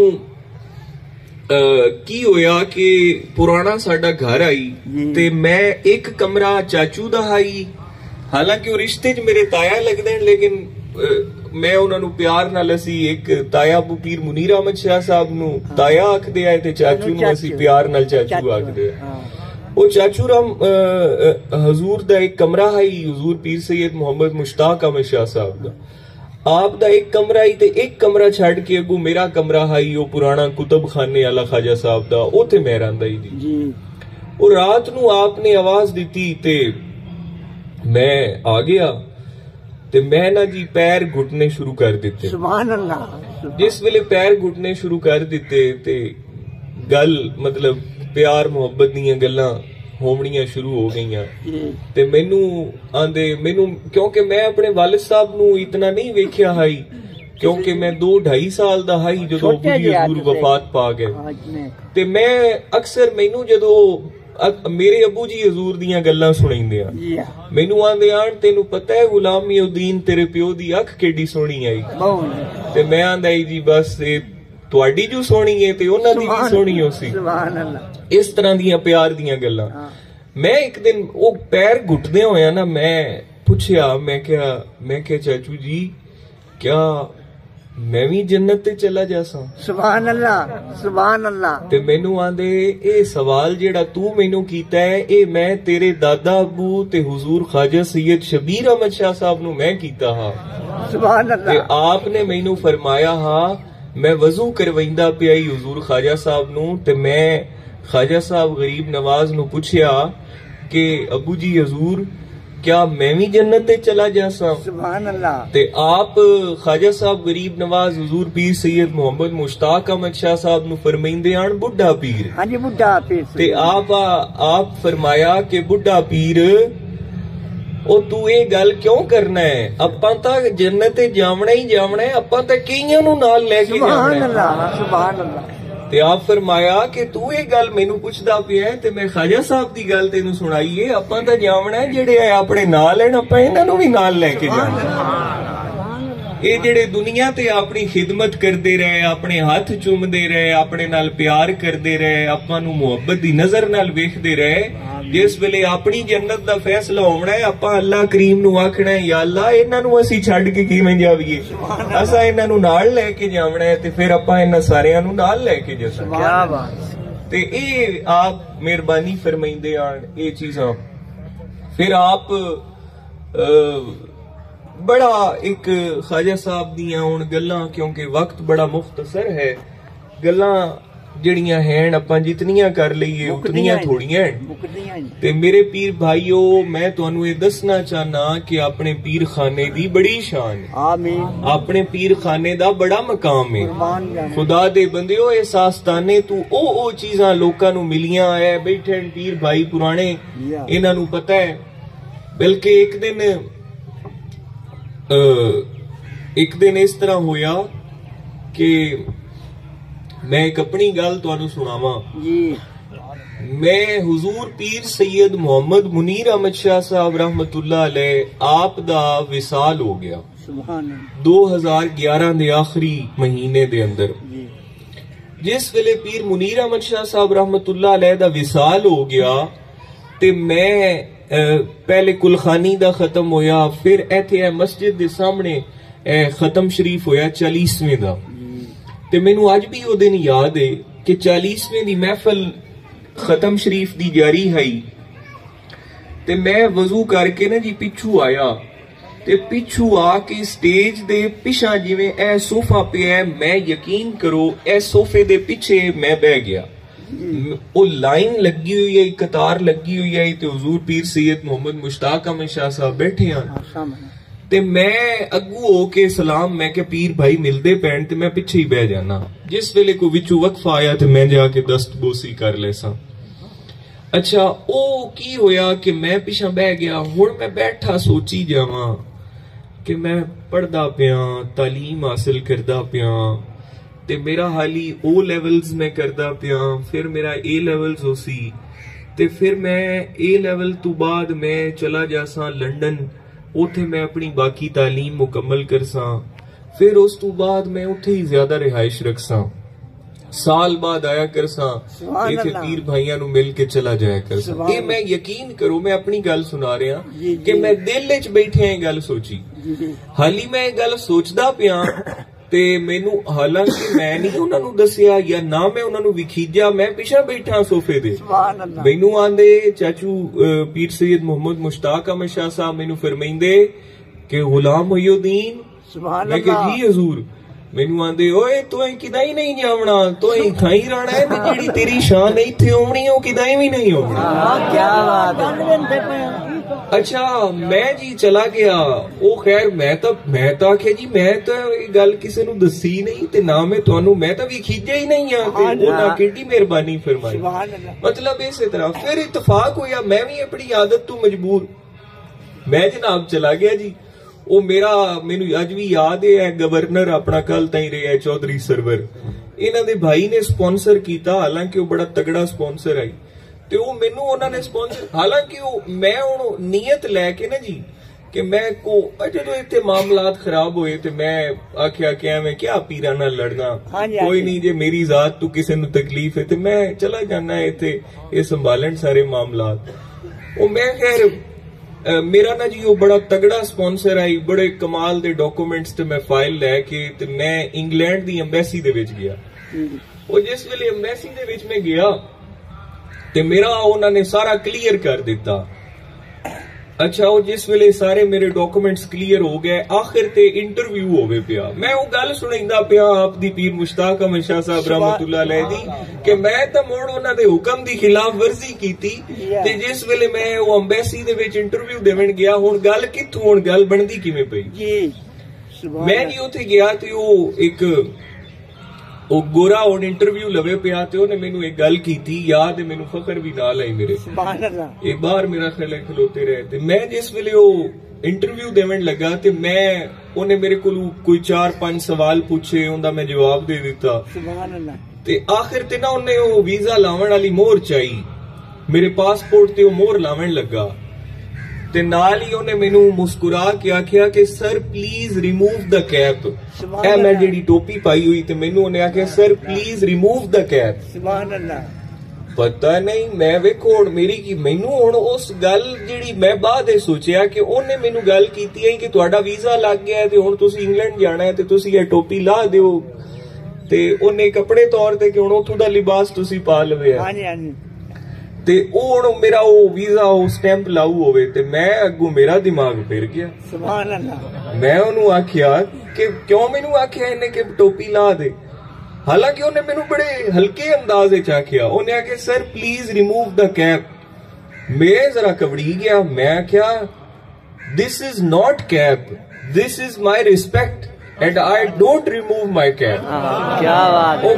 Speaker 1: की होया कि पुराना साडा घर आई ते मैं एक कमरा चाचू दा आई, हालांकि वो रिश्ते च मेरे ताया लगदे लेकिन मैं उन्होंने प्यार नाल असी एक ताया अबू पीर मुनीर अहमद शाह साहब नू ताया आखदे आए ते चाचू नू असी प्यार नाल चाचू आखदे आ। ओ चाचू राम हजूर दा एक कमरा है हुजूर पीर सैयद मोहम्मद मुश्ताक अहमद शाह साहब दा। आप दा एक कमरा ही ते एक कमरा छड़ के अगू मेरा कमरा है ओ पुराना कुतुब खाने वाला ख्वाजा साहब दा, ओथे मैं रहिंदा ही जी। ओ रात नू आपने आवाज दी ते मैं आ गया ते मैं ना जी पैर घुटने शुरू कर दिते। सुभान अल्लाह। जिस वेले पैर घुटने शुरू कर दिते ते गल मतलब प्यार मोहब्बत दीयां गल्लां होवणियां शुरू हो गईयां ते मैनू आंदे मैनू क्योंकि मैं अपने वालिद साहब नू इतना नहीं वेख्या हाई, क्योंकि मैं 2-2.5 साल दा हाई जदों हजूर वफात पा गए ते मैं अक्सर मैनू जदों मेरे अबू जी हजूर दियां गल्लां सुनाइंदे आ, मैनू आंदे आन तेनू पता है गुलामी उद्दीन तेरे प्यो दी अख केडी सोहनी आई, ते मैं आंदा जी बस तुहाडी जो सोहनी है ते उन्हां दी भी सोहनी होसी। इस तरह दियां प्यार दियां गल्लां। मैं एक दिन वो पैर घुटदे होया ना, मैं पुछया, मैं क्या चाचू जी क्या मैं भी जन्नत ते चला जासा? सुभान अल्लाह, सुभान अल्लाह। ते मैनू आंदे ए सवाल जेड़ा तू मैनू कीता है ए मैं तेरे दादा अबू ते हुजूर ख्वाजा सैयद शबीर अहमद शाह साहब नू मैं कीता हा। सुभान अल्लाह। ते आपने मैनू फरमाया हा मैं वजू करवाइंदा पिया हुजूर ख्वाजा साहब नू, ते मैं ख्वाजा साहब गरीब नवाज नू पुछया कि अबू जी हजूर क्या मैं भी जन्नत ते चला जासा? सुभान अल्लाह। ते आप ख्वाजा साहब गरीब नवाज हुजूर पीर सैयद मोहम्मद मुश्ताक अहमद शाह साहब नु फरमाइंदे आन बुढ़ा पीर। हाँ जी बुढ़ा पीर। ते आप फरमाया कि बुढ़ा पीर ओ तू ये गल क्यों करना है, अपां तां जन्नत ते जावना ही जावना है, अपां तां कईयां नू नाल लेके जावना है। सुभान अल्लाह, सुभान अल्लाह। ते आप फरमाया कि तू ये गल मैनू पुछदा पिया ते मैं ख्वाजा साहब दी गल तेनू सुनाई है, अपां तां जावना है जेड़े अपने नाल है अपां इन्हां नू भी नाल लेके जाना। ये जेड़े दुनिया ते अपनी खिदमत करते रहे, अपने हाथ चूमदे रहे, अपने नाल प्यार करते रहे, आपां नू मुहब्बत दी नजर नाल वेखदे रहे, जिस वेले अपनी जन्नत दा फैसला होना है आपां अल्लाह करीम नू आखना है या अल्लाह इन्हां नू असीं छड्ड के किवें जावीए, असां इन्हां नू नाल लेके जावना है ते फिर आपां इन्हां सारियां नू नाल लेके जासां। क्या बात। ते ए आप मेहरबानी फरमाइंदे आन ये चीजां। फिर आप बड़ा एक ख्वाजा साहब दियां हुण गल्लां, क्योंकि वक्त बड़ा मुख्तसर है, गल्लां जड़ियां हैं अपां जितनियां कर लईए उतनियां थोड़ियां हैं। ते मेरे पीर भाईओ मैं तुहानू ये दसना चाहना कि अपने पीर खाने दी बड़ी शान है, अपने पीर खाने दा बड़ा मकाम है। खुदा दे बंदिओ इस आस्ताने तू ओ चीजां लोकां नू मिलियां है, बैठे पीर भाई पुराने इन्हां नू पता है। बल्कि एक दिन इस तरह होया कि मैं एक अपनी गल तुहानू सुनावा। मैं हुजूर पीर सैयद मोहम्मद मुनीर अहमद शाह साहब रहमतुल्लाह अलैह आप दा विसाल हो गया 2011 दे आखिरी महीने दे अंदर। जिस वेले पीर मुनीर अहमद शाह साहब रहमतुल्लाह अलैह दा विसाल हो गया ते मैं पहले कुलखानी दा खत्म होया, फिर इत्थे मस्जिद दे सामने खत्म शरीफ होया 40वें दा। ते मैनू अज भी वो दिन याद है कि 40वें दी महफल खत्म शरीफ दी जारी है, ते मैं वजू करके ना जी पिछू आया, ते पिछू आके स्टेज दे पिछा जिवें ए सोफा पे है, मैं यकीन करो ए सोफे दे पिछे मैं बह गया। वो लाइन लगी हुई है, कतार लगी हुई है, ते हुजूर पीर सैयद मोहम्मद मुश्ताक अहमद शाह साहब बैठे हैं, ते मैं अगू होके सलाम मैं के पीर भाई मिलदे पैन, ते मैं पिछे ही बह जाना। जिस वेले को विचू वक्फा आया ते मैं जाके दस्त बोसी कर लेसा। अच्छा ओ की होया कि मैं पिछा बह गया। हुण मैं बैठा सोची जावां कि मैं पढ़दा पिया, तालीम हासिल करदा पिया, ते मेरा हाली ओ लेवल्स में करदा पिया, फिर मेरा ए लेवल्स होसी, ते फिर मैं ए लेवल तो बाद मैं चला जासा लंडन, उथे मैं अपनी बाकी तालीम मुकम्मल करसा, फिर उस तो बाद मैं उथे ही ज्यादा रिहाइश रखसा, साल बाद आया करसा, इथे पीर भाइयां नू मिल के चला जाया करसा। ये मैं यकीन करो मैं अपनी गल सुना रहा कि मैं दिल च बैठे ये गल सोची, हाली मैं ये गल सोचदा पिया ते मैनू हालांकि मैं नहीं उन्हां नू दसिया या ना मैं उन्हां नू विखीजा, मैं पिछा बैठा सोफे दे। मैनू आंदे चाचू पीर सैयद मोहम्मद मुश्ताक अहमद शाह साहब मैनू फरमाइंदे कि गुलाम मोइनुद्दीन, मैं कहा जी हजूर। मैनू आंदे ओए तू किदाई नहीं जावना, तू थाई रहना है, जेड़ी तेरी शान इत्थे होनी ओ किदाई भी नहीं होनी। क्या बात है। अच्छा मैं जी चला गया। ओ खैर मैं तो आखे जी मैं तो गल किसी नू दसी नहीं, ते ना मैं तुहानू मैं तो भी खींचा ही नहीं आ, केडी मेहरबानी फरमाई। मतलब इस तरह फिर इतफाक होया, मैं भी अपनी आदत तो मजबूर मैं जनाब चला गया जी। ओ मैनू अज भी याद है गवर्नर अपना कल ताई रहा है चौधरी सरवर, इन्हां दे भाई ने स्पॉन्सर किया, हालांकि वो बड़ा तगड़ा स्पॉन्सर आई, ਤੇ ਉਹ ਮੈਨੂੰ ਉਹਨਾਂ ਨੇ ਸਪਾਂਸਰ, ਹਾਲਾਂਕਿ ਉਹ ਮੈਂ ਹੁਣ ਨੀਅਤ ਲੈ ਕੇ ਨਾ ਜੀ ਕਿ ਮੈਂ ਜਦੋਂ ਇੱਥੇ ਮਾਮਲਾਤ ਖਰਾਬ ਹੋਏ ਤੇ ਮੈਂ ਆਖਿਆ ਕਿ ਐਵੇਂ ਕਿਆ ਪੀਰਾਂ ਨਾਲ ਲੜਨਾ, ਕੋਈ ਨਹੀਂ ਜੇ ਮੇਰੀ ਜ਼ਾਤ ਤੋਂ ਕਿਸੇ ਨੂੰ ਤਕਲੀਫ ਹੈ ਤੇ ਮੈਂ ਚਲਾ ਜਾਣਾ ਇੱਥੇ ਇਹ ਸੰਭਾਲਣ ਸਾਰੇ ਮਾਮਲਾਤ। ਉਹ ਮੈਂ ਖੈਰ मेरा ना जी वो बड़ा तगड़ा स्पॉन्सर आई, बड़े कमाल दे डॉक्यूमेंट्स ते मैं फाइल लैके ते मैं इंग्लैंड दी एम्बेसी दे विच गया। वो जिस वेले एम्बेसी दे विच मैं गया ते मेरा उन्होंने सारा क्लियर कर दिता। अच्छा वो जिस वेले सारे मेरे डॉक्यूमेंट्स क्लियर हो गए, आखिर ते इंटरव्यू होवे पिया। मैं वो गल सुनिंदा पिया आप दी पीर मुश्ताक अहमद शाह साहब रहमतुल्लाह अलैह दी कि मैं तो मुड़ उन्हां दे हुक्म दी खिलाफ वर्जी कीती ते जिस वेले मैं वो एम्बेसी दे विच इंटरव्यू देवन गया, हुण गल कित्थों, हुण गल बनदी किवें पई जी। मैं जी उत्थे गया ते वो एक ਉਹ ਗੋਰਾ ਹੁਣ ਇੰਟਰਵਿਊ ਲਵੇ ਪਿਆ ਤੇ ਉਹਨੇ ਮੈਨੂੰ ਇੱਕ ਗੱਲ ਕੀਤੀ, ਯਾਦ ਹੈ ਮੈਨੂੰ, ਫਖਰ ਵੀ ਨਾਲ ਆਈ ਮੇਰੇ, ਇਹ ਬਾਹਰ ਮੇਰਾ ਖਿਆਲ ਖਲੋਤੇ ਰਹੇ ਤੇ ਮੈਂ ਜਿਸ ਵੇਲੇ ਉਹ ਇੰਟਰਵਿਊ ਦੇਵਣ ਲੱਗਾ ਤੇ ਮੈਂ ਉਹਨੇ ਮੇਰੇ ਕੋਲ ਕੋਈ 4-5 ਸਵਾਲ ਪੁੱਛੇ, ਉਹਦਾ ਮੈਂ ਜਵਾਬ ਦੇ ਦਿੱਤਾ ਤੇ ਆਖਿਰ ਤੇ ਨਾ ਉਹਨੇ ਉਹ ਵੀਜ਼ਾ ਲਾਵਣ ਵਾਲੀ ਮੋਹਰ ਚਾਹੀ, ਮੇਰੇ ਪਾਸਪੋਰਟ ਤੇ ਉਹ ਮੋਹਰ ਲਾਵਣ ਲੱਗਾ ਤੇ ਨਾਲ ਹੀ ਉਹਨੇ ਮੈਨੂੰ ਮੁਸਕਰਾ ਕੇ ਆਖਿਆ ਕਿ sir please remove the cap. ਇਹ ਮੈਂ ਜਿਹੜੀ ਟੋਪੀ ਪਾਈ ਹੋਈ ਤੇ ਮੈਨੂੰ ਉਹਨੇ ਆਖਿਆ sir please remove the cap. ਸੁਭਾਨ ਅੱਲਾਹ। ਪਤਾ ਨਹੀਂ ਮੈਂ ਵੇਖੋ ਹੁਣ ਮੇਰੀ ਕੀ, ਮੈਨੂੰ ਹੁਣ ਉਸ ਗੱਲ ਜਿਹੜੀ ਮੈਂ ਬਾਅਦ ਇਹ ਸੋਚਿਆ ਕਿ ਉਹਨੇ ਮੈਨੂੰ ਗੱਲ ਕੀਤੀ ਹੈ ਕਿ ਤੁਹਾਡਾ ਵੀਜ਼ਾ ਲੱਗ ਗਿਆ ਹੈ ਤੇ ਹੁਣ ਤੁਸੀਂ ਇੰਗਲੈਂਡ ਜਾਣਾ ਹੈ ਤੇ ਤੁਸੀਂ ਇਹ ਟੋਪੀ ਲਾ ਦਿਓ ਤੇ ਉਹਨੇ ਕੱਪੜੇ ਤੌਰ ਤੇ ਕਿ ਹੁਣ ਉੱਥੋਂ ਦਾ ਲਿਬਾਸ ਤੁਸੀਂ ਪਾ ਲਵੇ। ਹਾਂਜੀ ਹਾਂਜੀ। ਤੇ ਉਹ ਹੁਣ ਮੇਰਾ ਉਹ ਵੀਜ਼ਾ ਉਹ ਸਟੈਂਪ ਲਾਊ ਹੋਵੇ ਤੇ ਮੈਂ ਅੱਗੋਂ ਮੇਰਾ ਦਿਮਾਗ ਫਿਰ ਗਿਆ। ਸੁਭਾਨ ਅੱਲਾਹ। ਮੈਂ ਉਹਨੂੰ ਆਖਿਆ ਕਿ ਕਿਉਂ ਮੈਨੂੰ ਆਖਿਆ ਇਹਨੇ ਕਿ ਟੋਪੀ ਲਾ ਦੇ, ਹਾਲਾਂਕਿ ਉਹਨੇ ਮੈਨੂੰ ਬੜੇ ਹਲਕੇ ਅੰਦਾਜ਼ ਵਿੱਚ ਆਖਿਆ। ਉਹਨੇ ਆਖਿਆ sir please remove the cap. ਮੈਂ ਜ਼ਰਾ ਘਬੜੀ ਗਿਆ, ਮੈਂ ਆਖਿਆ this is not cap, this is my respect and I don't remove my cap। क्या बात। ਉਹ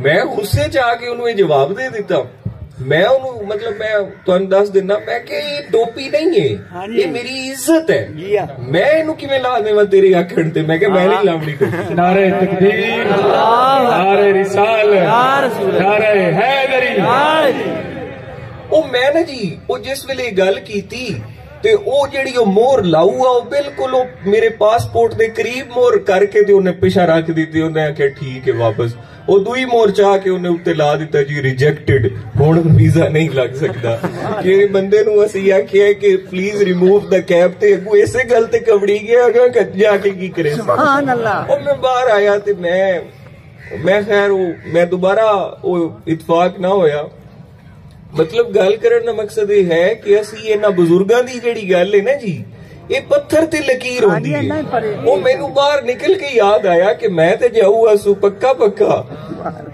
Speaker 1: ਮੈਂ ਗੁੱਸੇ ਚ ਆ ਕੇ ਉਹਨੂੰ ਇਹ ਜਵਾਬ ਦੇ ਦਿੱਤਾ। मैं ਉਹਨੂੰ ਮਤਲਬ ਮੈਂ ਤੁਹਾਨੂੰ ਦੱਸ ਦਿੰਦਾ, ਮੈਂ ਕਿ ਇਹ ਟੋਪੀ ਨਹੀਂ ਹੈ, ਇਹ ਮੇਰੀ ਇੱਜ਼ਤ ਹੈ, ਮੈਂ ਇਹਨੂੰ ਕਿਵੇਂ ਲਾ ਦੇਵਾਂ ਤੇਰੇ ਆਖਣ ਤੇ। ਮੈਂ ਕਿਹਾ ਮੈਂ ਨਹੀਂ ਲਾਉਣੀ ਟੋਪੀ। ਨਾਰੇ ਤਕਬੀਰ, ਨਾਰੇ ਰਿਸਾਲਤ, ਨਾਰੇ ਹੈਦਰੀ। ਉਹ ਮੈਂ ਨਾ ਜੀ ਉਹ ਜਿਸ ਵੇਲੇ ਗੱਲ ਕੀਤੀ ਤੇ ਉਹ ਜਿਹੜੀ ਉਹ ਮੋਹਰ ਲਾਊ ਆ ਉਹ ਬਿਲਕੁਲ ਉਹ ਮੇਰੇ ਪਾਸਪੋਰਟ ਦੇ ਕਰੀਬ ਮੋਹਰ ਕਰਕੇ ਤੇ ਉਹਨੇ ਪਿਛਾ ਰੱਖ ਦਿੱਤੀ। ਉਹਨੇ ਆਖਿਆ ਠੀਕ ਹੈ ਵਾਪਸ। ਉਹ ਦੂਈ ਮੋਹਰ ਚਾਹ ਕੇ ਉਹਨੇ ਉੱਤੇ ਲਾ ਦਿੱਤਾ ਜੀ ਰਿਜੈਕਟਡ, ਹੁਣ ਵੀਜ਼ਾ ਨਹੀਂ ਲੱਗ ਸਕਦਾ। ਕਿ ਬੰਦੇ ਨੂੰ ਅਸੀਂ ਆਖਿਆ ਕਿ ਪਲੀਜ਼ ਰਿਮੂਵ ਦਾ ਕੈਪ ਤੇ ਅੱਗੋਂ ਇਸੇ ਗੱਲ ਤੇ ਕਬੜੀ ਗਿਆ ਕਿ ਜਾ ਕੇ ਕੀ ਕਰੇ। ਸੁਭਾਨ ਅੱਲਾਹ। ਉਹ ਮੈਂ ਬਾਹਰ ਆਇਆ ਤੇ ਮੈਂ ਖੈਰ ਉਹ ਮੈਂ ਦੁਬਾਰਾ ਉਹ ਇਤਫਾਕ ਨਾ ਹੋਇਆ। ਮਤਲਬ ਗੱਲ ਕਰਨ ਦਾ ਮਕਸਦ ਇਹ ਹੈ ਕਿ ਅਸੀਂ ਇਹਨਾਂ ਬਜ਼ੁਰਗਾਂ ਦੀ ਜਿਹੜੀ ਗੱਲ ਹੈ ਨਾ ਜੀ, ਇਹ ਪੱਥਰ ਤੇ ਲਕੀਰ ਹੁੰਦੀ ਹੈ। ਉਹ ਮੈਨੂੰ ਬਾਹਰ ਨਿਕਲ ਕੇ ਯਾਦ ਆਇਆ ਕਿ ਮੈਂ ਤੇ ਜਾਊਗਾ ਸੂ ਪੱਕਾ।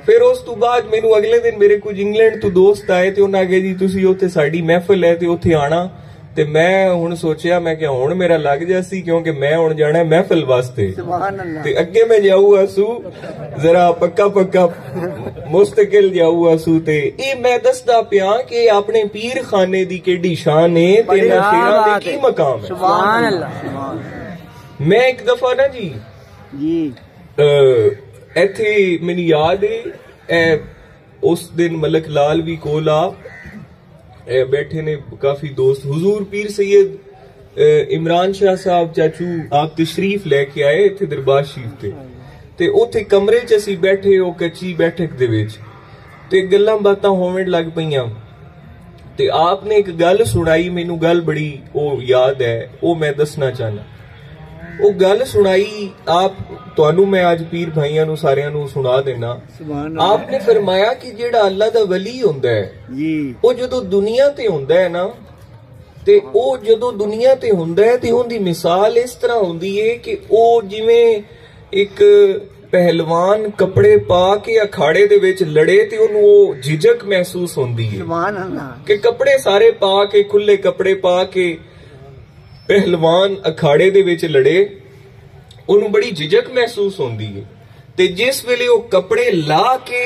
Speaker 1: ਫਿਰ ਉਸ ਤੋਂ ਬਾਅਦ ਮੈਨੂੰ ਅਗਲੇ ਦਿਨ ਮੇਰੇ ਕੁਝ ਇੰਗਲੈਂਡ ਤੋਂ ਦੋਸਤ ਆਏ ਤੇ ਉਹਨਾਂ ਆਖਿਆ ਜੀ ਤੁਸੀਂ ਉੱਥੇ ਸਾਡੀ ਮਹਿਫਲ ਹੈ ਤੇ ਉੱਥੇ ਆਣਾ। ਤੇ ਮੈਂ ਹੁਣ ਸੋਚਿਆ ਮੈਂ ਕਿ ਹੁਣ ਮੇਰਾ ਲੱਗ ਜਾ ਸੀ ਕਿਉਂਕਿ ਮੈਂ ਹੁਣ ਜਾਣਾ ਮਹਿਫਲ ਵਾਸਤੇ ਤੇ ਅੱਗੇ ਮੈਂ ਜਾਊਗਾ ਸੂ ਜ਼ਰਾ ਪੱਕਾ ਮੁਸਤਕਿਲ ਜਾਊਗਾ ਸੂ। ਤੇ ਇਹ ਮੈਂ ਦੱਸਦਾ ਪਿਆ ਕਿ ਆਪਣੇ ਪੀਰ ਖਾਨੇ ਦੀ ਕਿਹੜੀ ਸ਼ਾਨ ਹੈ ਤੇ ਇਹਨਾਂ ਸ਼ੇਰਾਂ ਦੇ ਕੀ ਮਕਾਮ ਹੈ। ਸੁਭਾਨ ਅੱਲਾਹ। ਮੈਂ ਇੱਕ ਦਫਾ ਨਾ ਜੀ ਇੱਥੇ ਮੈਨੂੰ ਯਾਦ ਹੈ ਉਸ ਦਿਨ ਮਲਕ ਲਾਲ ਵੀ ਕੋਲ ਆ बैठे ने काफी दोस्त, हुजूर पीर सैयद इमरान शाह साहब चाचू आप तशरीफ लैके आए इत्थे दरबार शरीफ ते उत्थे कमरे च असीं बैठे ओ कच्ची बैठक दे विच ते गल्लां बातां होवन लग पईयां ते आपने एक गल सुनाई, मैनू गल बड़ी ओ याद है, ओ मैं दसना चाहना। ਉਹ ਗੱਲ ਸੁਣਾਈ ਆਪ ਤੁਹਾਨੂੰ ਮੈਂ ਅੱਜ ਪੀਰ ਭਾਈਆਂ ਨੂੰ ਸਾਰਿਆਂ ਨੂੰ ਸੁਣਾ ਦੇਣਾ। ਆਪਨੇ ਫਰਮਾਇਆ ਕਿ ਜਿਹੜਾ ਅੱਲਾ ਦਾ ਵਲੀ ਹੁੰਦਾ ਹੈ ਉਹ ਜਦੋਂ ਦੁਨੀਆ ਤੇ ਹੁੰਦਾ ਹੈ ਨਾ ਤੇ ਉਹ ਜਦੋਂ ਦੁਨੀਆ ਤੇ ਹੁੰਦਾ ਹੈ ਤੇ ਉਹਦੀ ਮਿਸਾਲ ਇਸ ਤਰ੍ਹਾਂ ਹੁੰਦੀ ਹੈ ਕਿ ਉਹ ਜਿਵੇਂ ਇੱਕ ਪਹਿਲਵਾਨ ਕੱਪੜੇ ਪਾ ਕੇ ਅਖਾੜੇ ਦੇ ਵਿੱਚ ਲੜੇ ਤੇ ਉਹਨੂੰ ਉਹ ਝਿਜਕ ਮਹਿਸੂਸ ਹੁੰਦੀ ਹੈ। ਸੁਭਾਨ ਅੱਲਾਹ। ਕਿ ਕੱਪੜੇ ਸਾਰੇ ਪਾ ਕੇ ਖੁੱਲੇ ਕੱਪੜੇ ਪਾ ਕੇ ਪਹਿਲਵਾਨ ਅਖਾੜੇ ਦੇ ਵਿੱਚ ਲੜੇ, ਉਹਨੂੰ ਬੜੀ ਝਿਜਕ ਮਹਿਸੂਸ ਹੁੰਦੀ ਹੈ। ਤੇ ਜਿਸ ਵੇਲੇ ਉਹ ਕੱਪੜੇ ਲਾ ਕੇ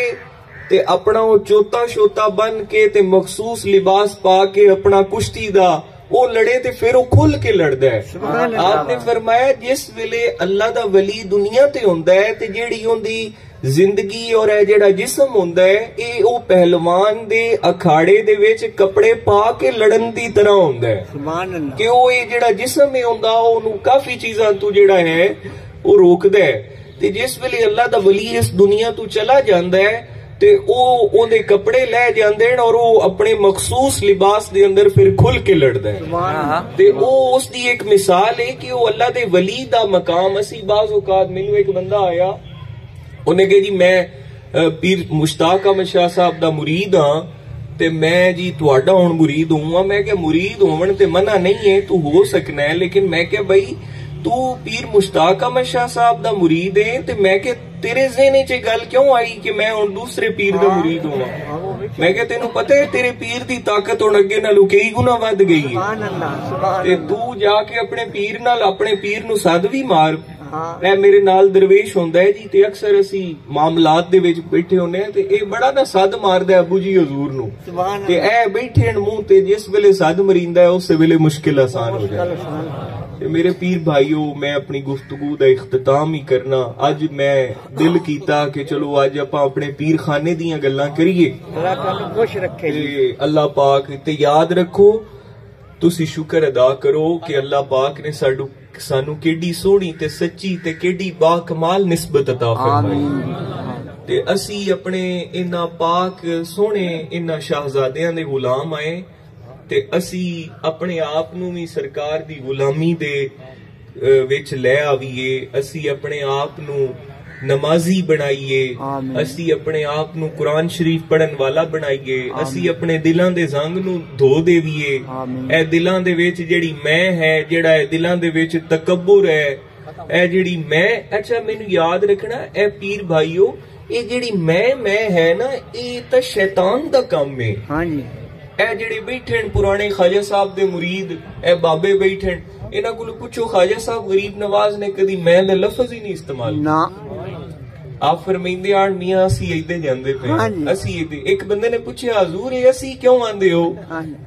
Speaker 1: ਤੇ ਆਪਣਾ ਉਹ ਚੋਤਾ ਸ਼ੋਤਾ ਬਨ ਕੇ ਤੇ ਮਖਸੂਸ ਲਿਬਾਸ ਪਾ ਕੇ ਆਪਣਾ ਕੁਸ਼ਤੀ ਦਾ ਉਹ ਲੜੇ ਤੇ ਫਿਰ ਉਹ ਖੁੱਲ ਕੇ ਲੜਦਾ ਹੈ। ਆਪਨੇ ਫਰਮਾਇਆ ਜਿਸ ਵੇਲੇ ਅੱਲਾ ਦਾ ਵਲੀ ਦੁਨੀਆ ਤੇ ਹੁੰਦਾ ਹੈ ਤੇ ਜਿਹੜੀ ਉਹਦੀ जिंदगी और है जेड़ा जिस्म हुंदा है ये ओ पहलवान दे अखाड़े दे विच कपड़े पा के लड़न दी तरह हुंदा है। सुभान अल्लाह। कि ओ ये जेड़ा जिस्म है हुंदा ओनू काफी चीजां तू जेड़ा है ओ रोकदा है ते जिस वेले अल्लाह दा वली इस दुनिया तू चला जांदा है ते ओदे कपड़े लै जांदे ने और ओ अपने मखसूस लिबास दे अंदर फिर खुल के लड़दा है ते ओ उसदी एक मिसाल है कि ओ अल्लाह दे वली दा मकाम असी बाज़ औकात मैनू एक बंदा आया उन्हें कहा जी मैं पीर मुश्ताक अहमद शाह साहब दा मुरीद हां ते मैं जी तुहाडा हुण मुरीद हूं। मैं क्या मुरीद होवन ते मना नहीं है तू हो सकना है लेकिन मैं क्या भाई तू पीर मुश्ताक अहमद शाह साहब दा मुरीद है ते मैं क्या तेरे ज़हन च गल क्यों आई कि मैं हुण दूसरे पीर दा मुरीद हूं। मैं क्या तेनू पता है तेरे पीर दी ताकत हुण अगे नालों कई गुना वध गई है ते तू जाके अपने पीर नू सद भी मार। ए मेरे नाल दरवेश होंदा है जी ते अक्सर असी मामलात दे विच बैठे होने ते ए बड़ा ना सद मारदा है अबू जी हजूर नू ते ए बैठे मुंह ते जिस वेले सद मरींदा है उस वेले मुश्किल आसान हो जाए। मेरे पीर भाईओ मैं अपनी गुफ्तगू दा इख्तिताम ही करना अज मैं दिल कीता कि चलो अज आपां अपने पीर खाने दियां गल्लां करिए। खुश रखे अल्लाह पाक ते याद रखो तुसी शुक्र अदा करो कि अल्लाह पाक ने सानू केडी सोहनी ते सच्ची ते केडी बाकमाल निस्बत अता फरमाई ते असी अपने इन्ना पाक सोहने इन्ना शाहजादियां दे गुलाम आए ते असी अपने आप नू भी सरकार दी गुलामी दे विच ले आवीए। असी अपने आप नू नमाजी बनाइए असी अपने आप नू कुरान शरीफ पढ़न वाला बनाइए असी अपने दिलां दे जंग नू धो देवीए। ए दिलां दे विच जेड़ी मैं है जेड़ा ए दिलां दे विच तकब्बुर है ए जेड़ी मैं अच्छा मैनू याद रखना ए पीर भाईओ ए जेड़ी मैं है ना ए तां शैतान दा काम है। हां जी ए जेड़े बैठे पुराने ख्वाजा साहब दे मुरीद ए बाबे बैठे इन्हां कोल पुछो ख्वाजा साहब गरीब नवाज ने कदी मैं दा लफ्ज ही नहीं इस्तेमाल ना आप फरमाइंदे आन मियां असी इदे जांदे पे असी इदे एक बंदे ने पूछया हुजूर ये असी क्यों आंदे हो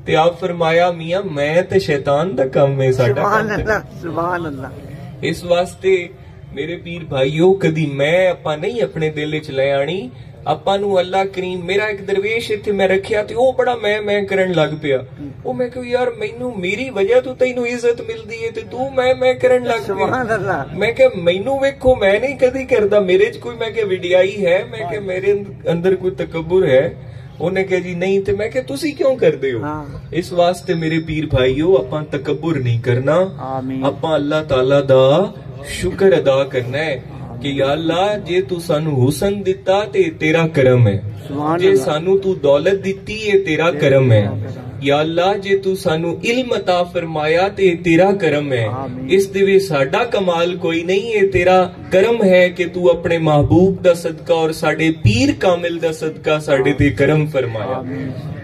Speaker 1: ते आप फरमाया मियां मैं ते शैतान दा काम है साडा। सुभान अल्लाह। इस वास्ते मेरे पीर भाईओ कदी मैं आपां नहीं अपने दिल विच ले आनी आपां नू अल्लाह करीम मेरा एक दरवेश इत्थे मैं रखिया ते ओ बड़ा मैं करन लग पिया ओ मैं कहूं यार मैनू मेरी वजह तो तैनू इज्जत मिलदी है ते तू मैं करन लग पिया। मैं क्या मैनू वेखो मैं नहीं कदी करदा मेरे च कोई मैं क्या विडियाई है मैं क्या मेरे अंदर कोई तकब्बुर है उन्हें कहा जी नहीं ते मैं क्या तुसी क्यों करदे हो। इस वास्ते मेरे पीर भाईओ आपां तकब्बुर नहीं करना आपां अल्लाह ताला दा शुक्र अदा करना है कि या अल्लाह जे तू सानू हुसन दिता ते तेरा करम है जे सानू तू दौलत दिती ये तेरा करम है या अल्लाह जे तू सानू इल्म अता फरमाया ते तेरा करम है इस दे विच साडा कमाल कोई नहीं है तेरा करम है कि तू अपने महबूब दा सदका और साडे पीर कामिल दा सदका साडे ते करम फरमाया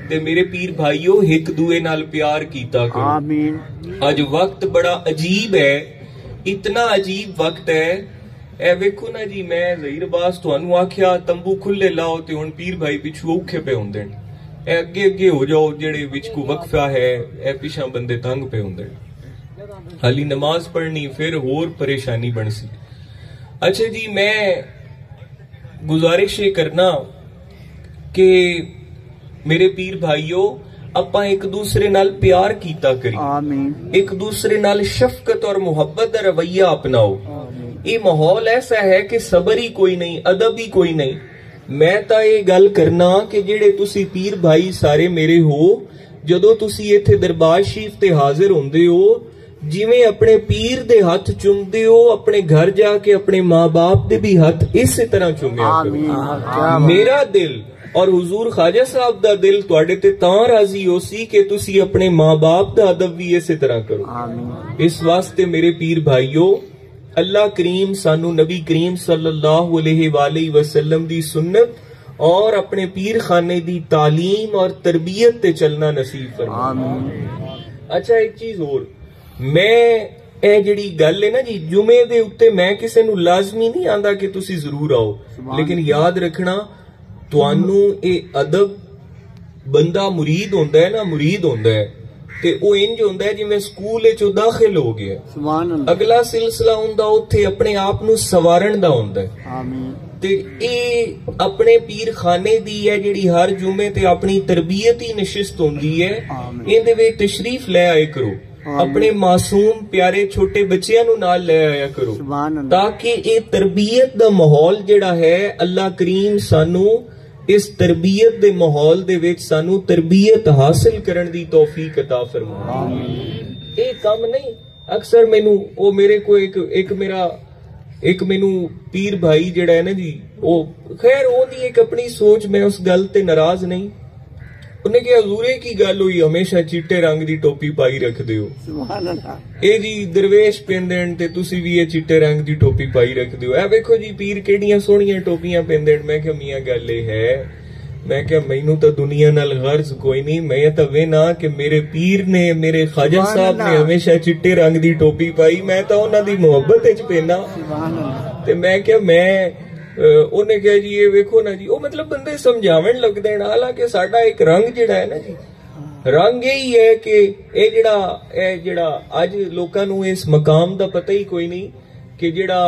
Speaker 1: ते मेरे पीर भाईओ एक दूए नाल प्यार कीता करो। आमीन। अज वक्त बड़ा अजीब है इतना अजीब वक्त है ए वेखो ना जी मैं ज़हीर अब्बास तुहानू आख्या तंबू खुले लाओ ते हुण पीर भाई पिछू औखे पे हुंदे ने ए अगे हो जाओ जेड़े विच को वक्फा है ए पिछा बंदे तंग पे हुंदे हाली नमाज पढ़नी फिर होर परेशानी बनसी। अच्छा जी मैं गुजारिश ये करना कि मेरे पीर भाईओ आपां एक दूसरे नाल प्यार कीता करी आमीन एक दूसरे नाल शफकत और मुहब्बत दा रवैया अपनाओ। ये माहौल ऐसा है कि सबर ही कोई नहीं अदब ही कोई नहीं। मैं तां ये गल करना कि जेड़े तुसी पीर भाई सारे मेरे हो जदों तुसी इत्थे दरबार शरीफ ते हाजिर होंदे हो जिवें अपने पीर दे हथ चुमदे हो अपने घर जाके अपने माँ बाप दे भी हथ इस तरह चुमिया करो। मेरा दिल और हुजूर ख्वाजा साहब दा दिल तुहाडे ते तां राजी होसी कि तुसी अपने माँ बाप दा अदब भी इस तरह करो। इस वास्ते मेरे पीर भाईओ अल्लाह करीम सानू नबी करीम सल्लल्लाहु अलैहि वसल्लम दी सुन्नत और अपने पीर खाने दी तालीम और तरबियत ते चलना नसीब फरमाए। अच्छा एक चीज और मैं ए जेड़ी गल है ना जी जुमे दे उत्ते मैं किसे नू लाजमी नहीं आंदा कि तुसी जरूर आओ लेकिन याद रखना तुहानू ए अदब बंदा मुरीद होंदा है ना मुरीद होंदा है ते ओ इंज होंदा है जिवें स्कूल विच दाखिल हो गया अगला सिलसिला हुंदा उत्थे अपने आप नू सवारण दा हुंदा है। आमीन। ते ए अपने पीर खाने दी है जिहड़ी हर जुमे ते अपनी तरबियती नशिस्त होंदी है, इहदे विच तशरीफ ले आए करो, अपने मासूम प्यारे छोटे बच्चियां नू नाल ले आया करो, ताकि ये तरबियत दा माहौल जिहड़ा है अल्लाह करीम सानू इस तरबियत दे माहौल दे विच सानू तरबियत हासिल करन दी तौफीक अता फरमाए। ये काम नहीं अक्सर मैनू ओ मेरे को एक मैनू पीर भाई जिहड़ा है ना जी, ओ खैर ओदी एक अपनी सोच, मैं उस गल ते नाराज नहीं। उन्हें कहा हजूरे की गल हुई हमेशा चिट्टे रंग दी टोपी पाई रखदे हो, ए जी दरवेश पेंदे ते तुसी भी ये चिट्टे रंग दी टोपी पाई रखदे हो, ए वेखो जी पीर केड़ियां सोहणियां टोपियां पेंदे। मैं क्या मियां गल है, मैं क्या मैनू तो दुनिया नाल गर्ज कोई नहीं, मैं तो वेना कि मेरे पीर ने मेरे ख्वाजा साहब ने हमेशा चिट्टे रंग दी टोपी पाई, मैं तो उन्हां दी मुहब्बत विच पेना। ते मैं क्या मैं उन्हें कहा जी ये वेखो ना जी, वो मतलब बंदे समझावन लगदे हैं। हालांकि साडा एक रंग जिहड़ा है ना जी, रंग यही है कि ये जिहड़ा अज लोकां नू इस मकाम दा पता ही कोई नहीं कि जिहड़ा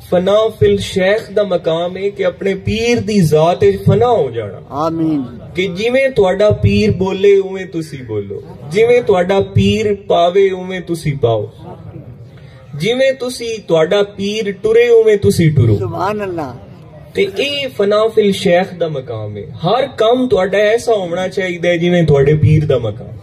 Speaker 1: फना फिल शेख दा मकाम है कि अपने पीर दी जात विच फना हो जाना। आमीन। कि जिवें तुहाडा पीर बोले उवें तुसी बोलो, जिवें तुहाडा पीर पावे उवें तुसी पाओ, जिवें तुसी तुहाडा पीर टुरे उवें तुसी टुरो। सुभान अल्लाह। ते ए फना फिल शेख दा मकाम है। हर काम तुहाडा ऐसा होना चाहिए जिवें तुहाडे पीर दा मकाम।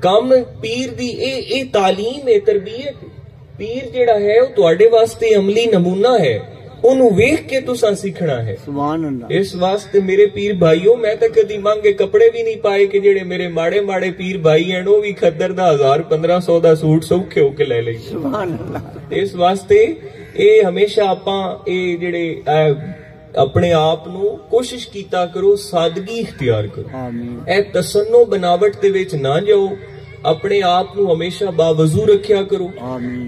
Speaker 1: काम पीर दी ए तालीम है, तरबियत। पीर जिहड़ा है वो तुहाडे वास्ते अमली नमूना है, ओनू वेख के तुसां सीखना है। सुभान अल्लाह। इस वास्ते मेरे पीर भाईओ, मैं तो कदी महंगे कपड़े भी नहीं पाए कि जेड़े मेरे माड़े माड़े पीर भाई हैं वो भी खद्दर दा 1000-1500 दा सूट सौखे होके ले लई। सुभान अल्लाह। इस वास्ते ये हमेशा आपां ये जेड़े अपने आप नू कोशिश कीता करो, सादगी इख्तियार करो। आमीन। ए तसन्नो बनावट दे विच ना जाओ, अपने आप नू हमेशा बावजू रखिया करो।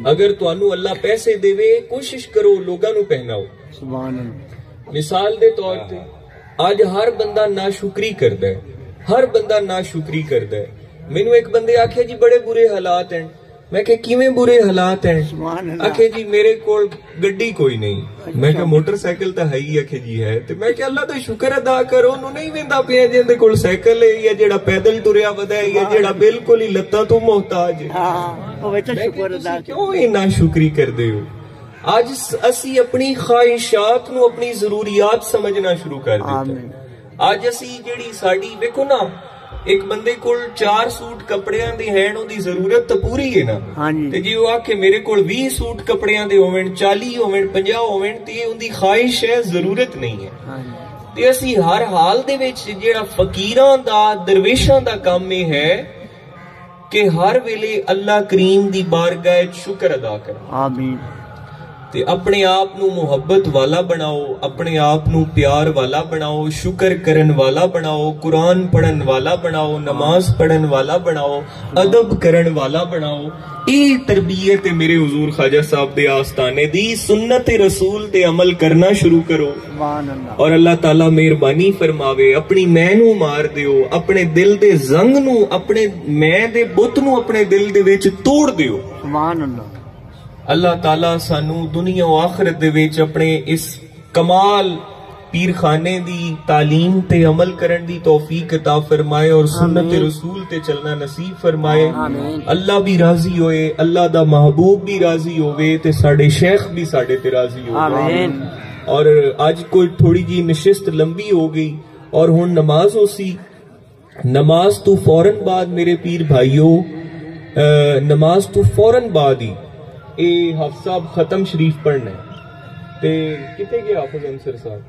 Speaker 1: अगर तुहानू अल्लाह पैसे देवे कोशिश करो लोगां नू पहनाओ। सुभान अल्लाह। मिसाल दे तौर पे आज हर बंदा नाशुक्री करदा है, हर बंदा नाशुक्री करदा है। मैनू एक बंदे आख्या जी बड़े बुरे हालात हैं। मैं कहा किवें बुरे हालात हैं? आखे जी मेरे कोल गड्डी कोई नहीं। मैं कहा मोटरसाइकिल तो है ही। आखे जी है। तो मैं क्या अल्लाह दा शुक्र अदा करो, ओनू नहीं वेंदा पिया जिंदे कोल साइकिल है या जेड़ा पैदल तुरिया वदा है या जेड़ा बिल्कुल ही लत्तां तो मोहताज है। क्यों इन्ना शुक्री करदे हो? आज असी अपनी ख्वाहिशात नू अपनी जरूरियात समझना शुरू कर दित्ता। आज असी जेड़ी साडी वेखो ना, एक बंदे कोल 4 सूट कपड़ियां दे हैन, ओदी जरूरत तो पूरी है ना। ते जे वो आखे मेरे कोल 20 सूट कपड़ियां दे होवन, 40 होवन, 50 होवन, ते उनदी ख्वाहिश है, जरूरत नहीं है। ते असी हर हाल दे विच जेड़ा फकीरां दा दरवेशां दा काम है कि हर वेले अल्लाह करीम दी बारगाह विच शुक्र अदा कर। आमीन। ते अपने आप नू मुहब्बत वाला बनाओ, अपने आप नू प्यार वाला बनाओ, शुक्र करन वाला बनाओ, कुरान पढ़न वाला बनाओ, नमाज पढ़न वाला बनाओ, अदब करन वाला बनाओ। ये तरबियत है मेरे हुजूर ख्वाजा साहब दे आस्ताने दी। सुन्नत रसूल ते अमल करना शुरू करो और अल्लाह ताला मेहरबानी फरमावे। अपनी मैं नू मार दियो, अपने दिल दे जंग नू, अपने मैं दे बुत नू अपने दिल दे विच तोड़ दियो। सुभान अल्लाह। अल्लाह ताला सानू दुनिया और आखिरत दे विच अपने इस कमाल पीर खाने दी तालीम ते अमल करन दी तौफीक अता फरमाए और सुन्नत रसूल ते चलना नसीब फरमाए। अल्लाह भी राजी होए, अल्लाह दा महबूब भी राजी होवे ते साडे शेख भी साडे ते राजी होवे। और आज कोई थोड़ी जी नशिस्त लंबी हो गई और हुण नमाज होसी। नमाज तो फौरन बाद मेरे पीर भाइयों, नमाज तो फौरन बाद ही ए हाफिज साहब खत्म शरीफ पढ़ना है। ते किथे गए हाफिज अंसर साहब?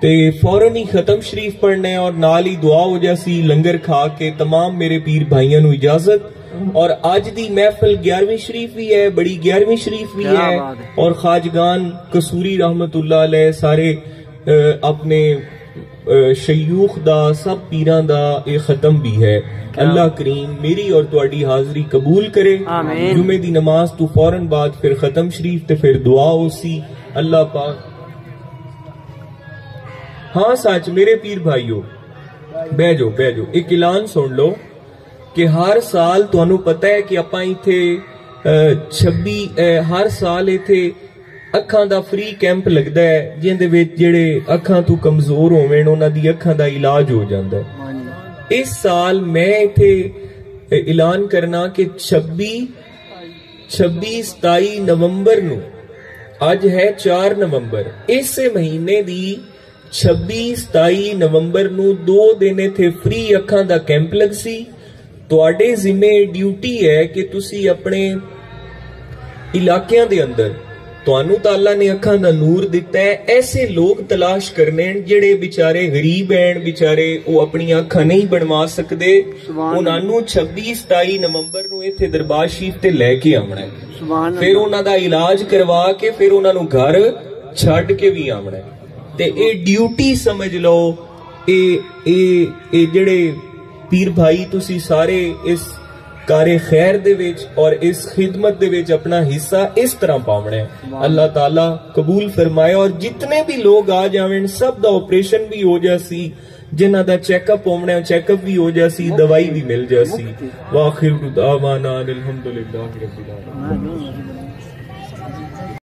Speaker 1: ते फौरन ही खत्म शरीफ पढ़ना है और नाल ही दुआ हो जासी। लंगर खा के तमाम मेरे पीर भाइयों नू इजाजत। और आज दी महफिल 11वीं शरीफ भी है, बड़ी 11वीं शरीफ भी है और खाजगान कसूरी रहमतुल्लाह अलैह सारे अपने शयूख दा सब पीरां दा ये खत्म भी है। अल्लाह करीम मेरी और तुहाडी हाजरी कबूल करे। जुमे दी नमाज तो फौरन बाद फिर खत्म शरीफ ते फिर दुआ होसी। अल्लाह पाक। हाँ सच मेरे पीर भाइयों, बह जाओ एक ऐलान सुन लो कि हर साल तुहानू पता है कि आपां इत्थे 26 हर साल इत्थे अखां दा फ्री कैंप लगदा है जिंदे विच जेड़े अखां तो कमजोर होवें उन्हां दी अखां दा इलाज हो जांदा है। इस साल मैं इत्थे ऐलान करना कि 26-27 नवंबर नू, अज है 4 नवंबर, इस महीने दी 26-27 नवंबर नू 2 दिन इत्थे फ्री अखां दा कैंप लगसी। तुहाडे जिम्मे ड्यूटी है कि तुसी अपने इलाकियां दे अंदर, तुहानू तां अल्लाह ने अखां दा नूर दिता है, ऐसे लोग तलाश करने जेड़े बेचारे गरीब हैं, बेचारे वो अपनी अखां नहीं बनवा सकते, उन्हानू 26-27 नवंबर नू इत्थे दरबार शरीफ ते लेके आना है, फिर उन्हां दा इलाज करवा के फिर उन्हानू घर छड्ड के भी आना है। ते ए ड्यूटी समझ लो, ए जेड़े पीर भाई तुसी सारे इस कारे खैर दे विच और इस खिदमत दे विच अपना हिस्सा इस तरह पावना है। अल्लाह ताला कबूल फरमाए और जितने भी लोग आ जावें सब दा ऑपरेशन भी हो जासी, जिन्हां दा चेकअप होना है चेकअप भी हो जासी, दवाई भी मिल जासी। वाखिर दावाना अल्हम्दुलिल्लाहि रब्बिल आलमीन।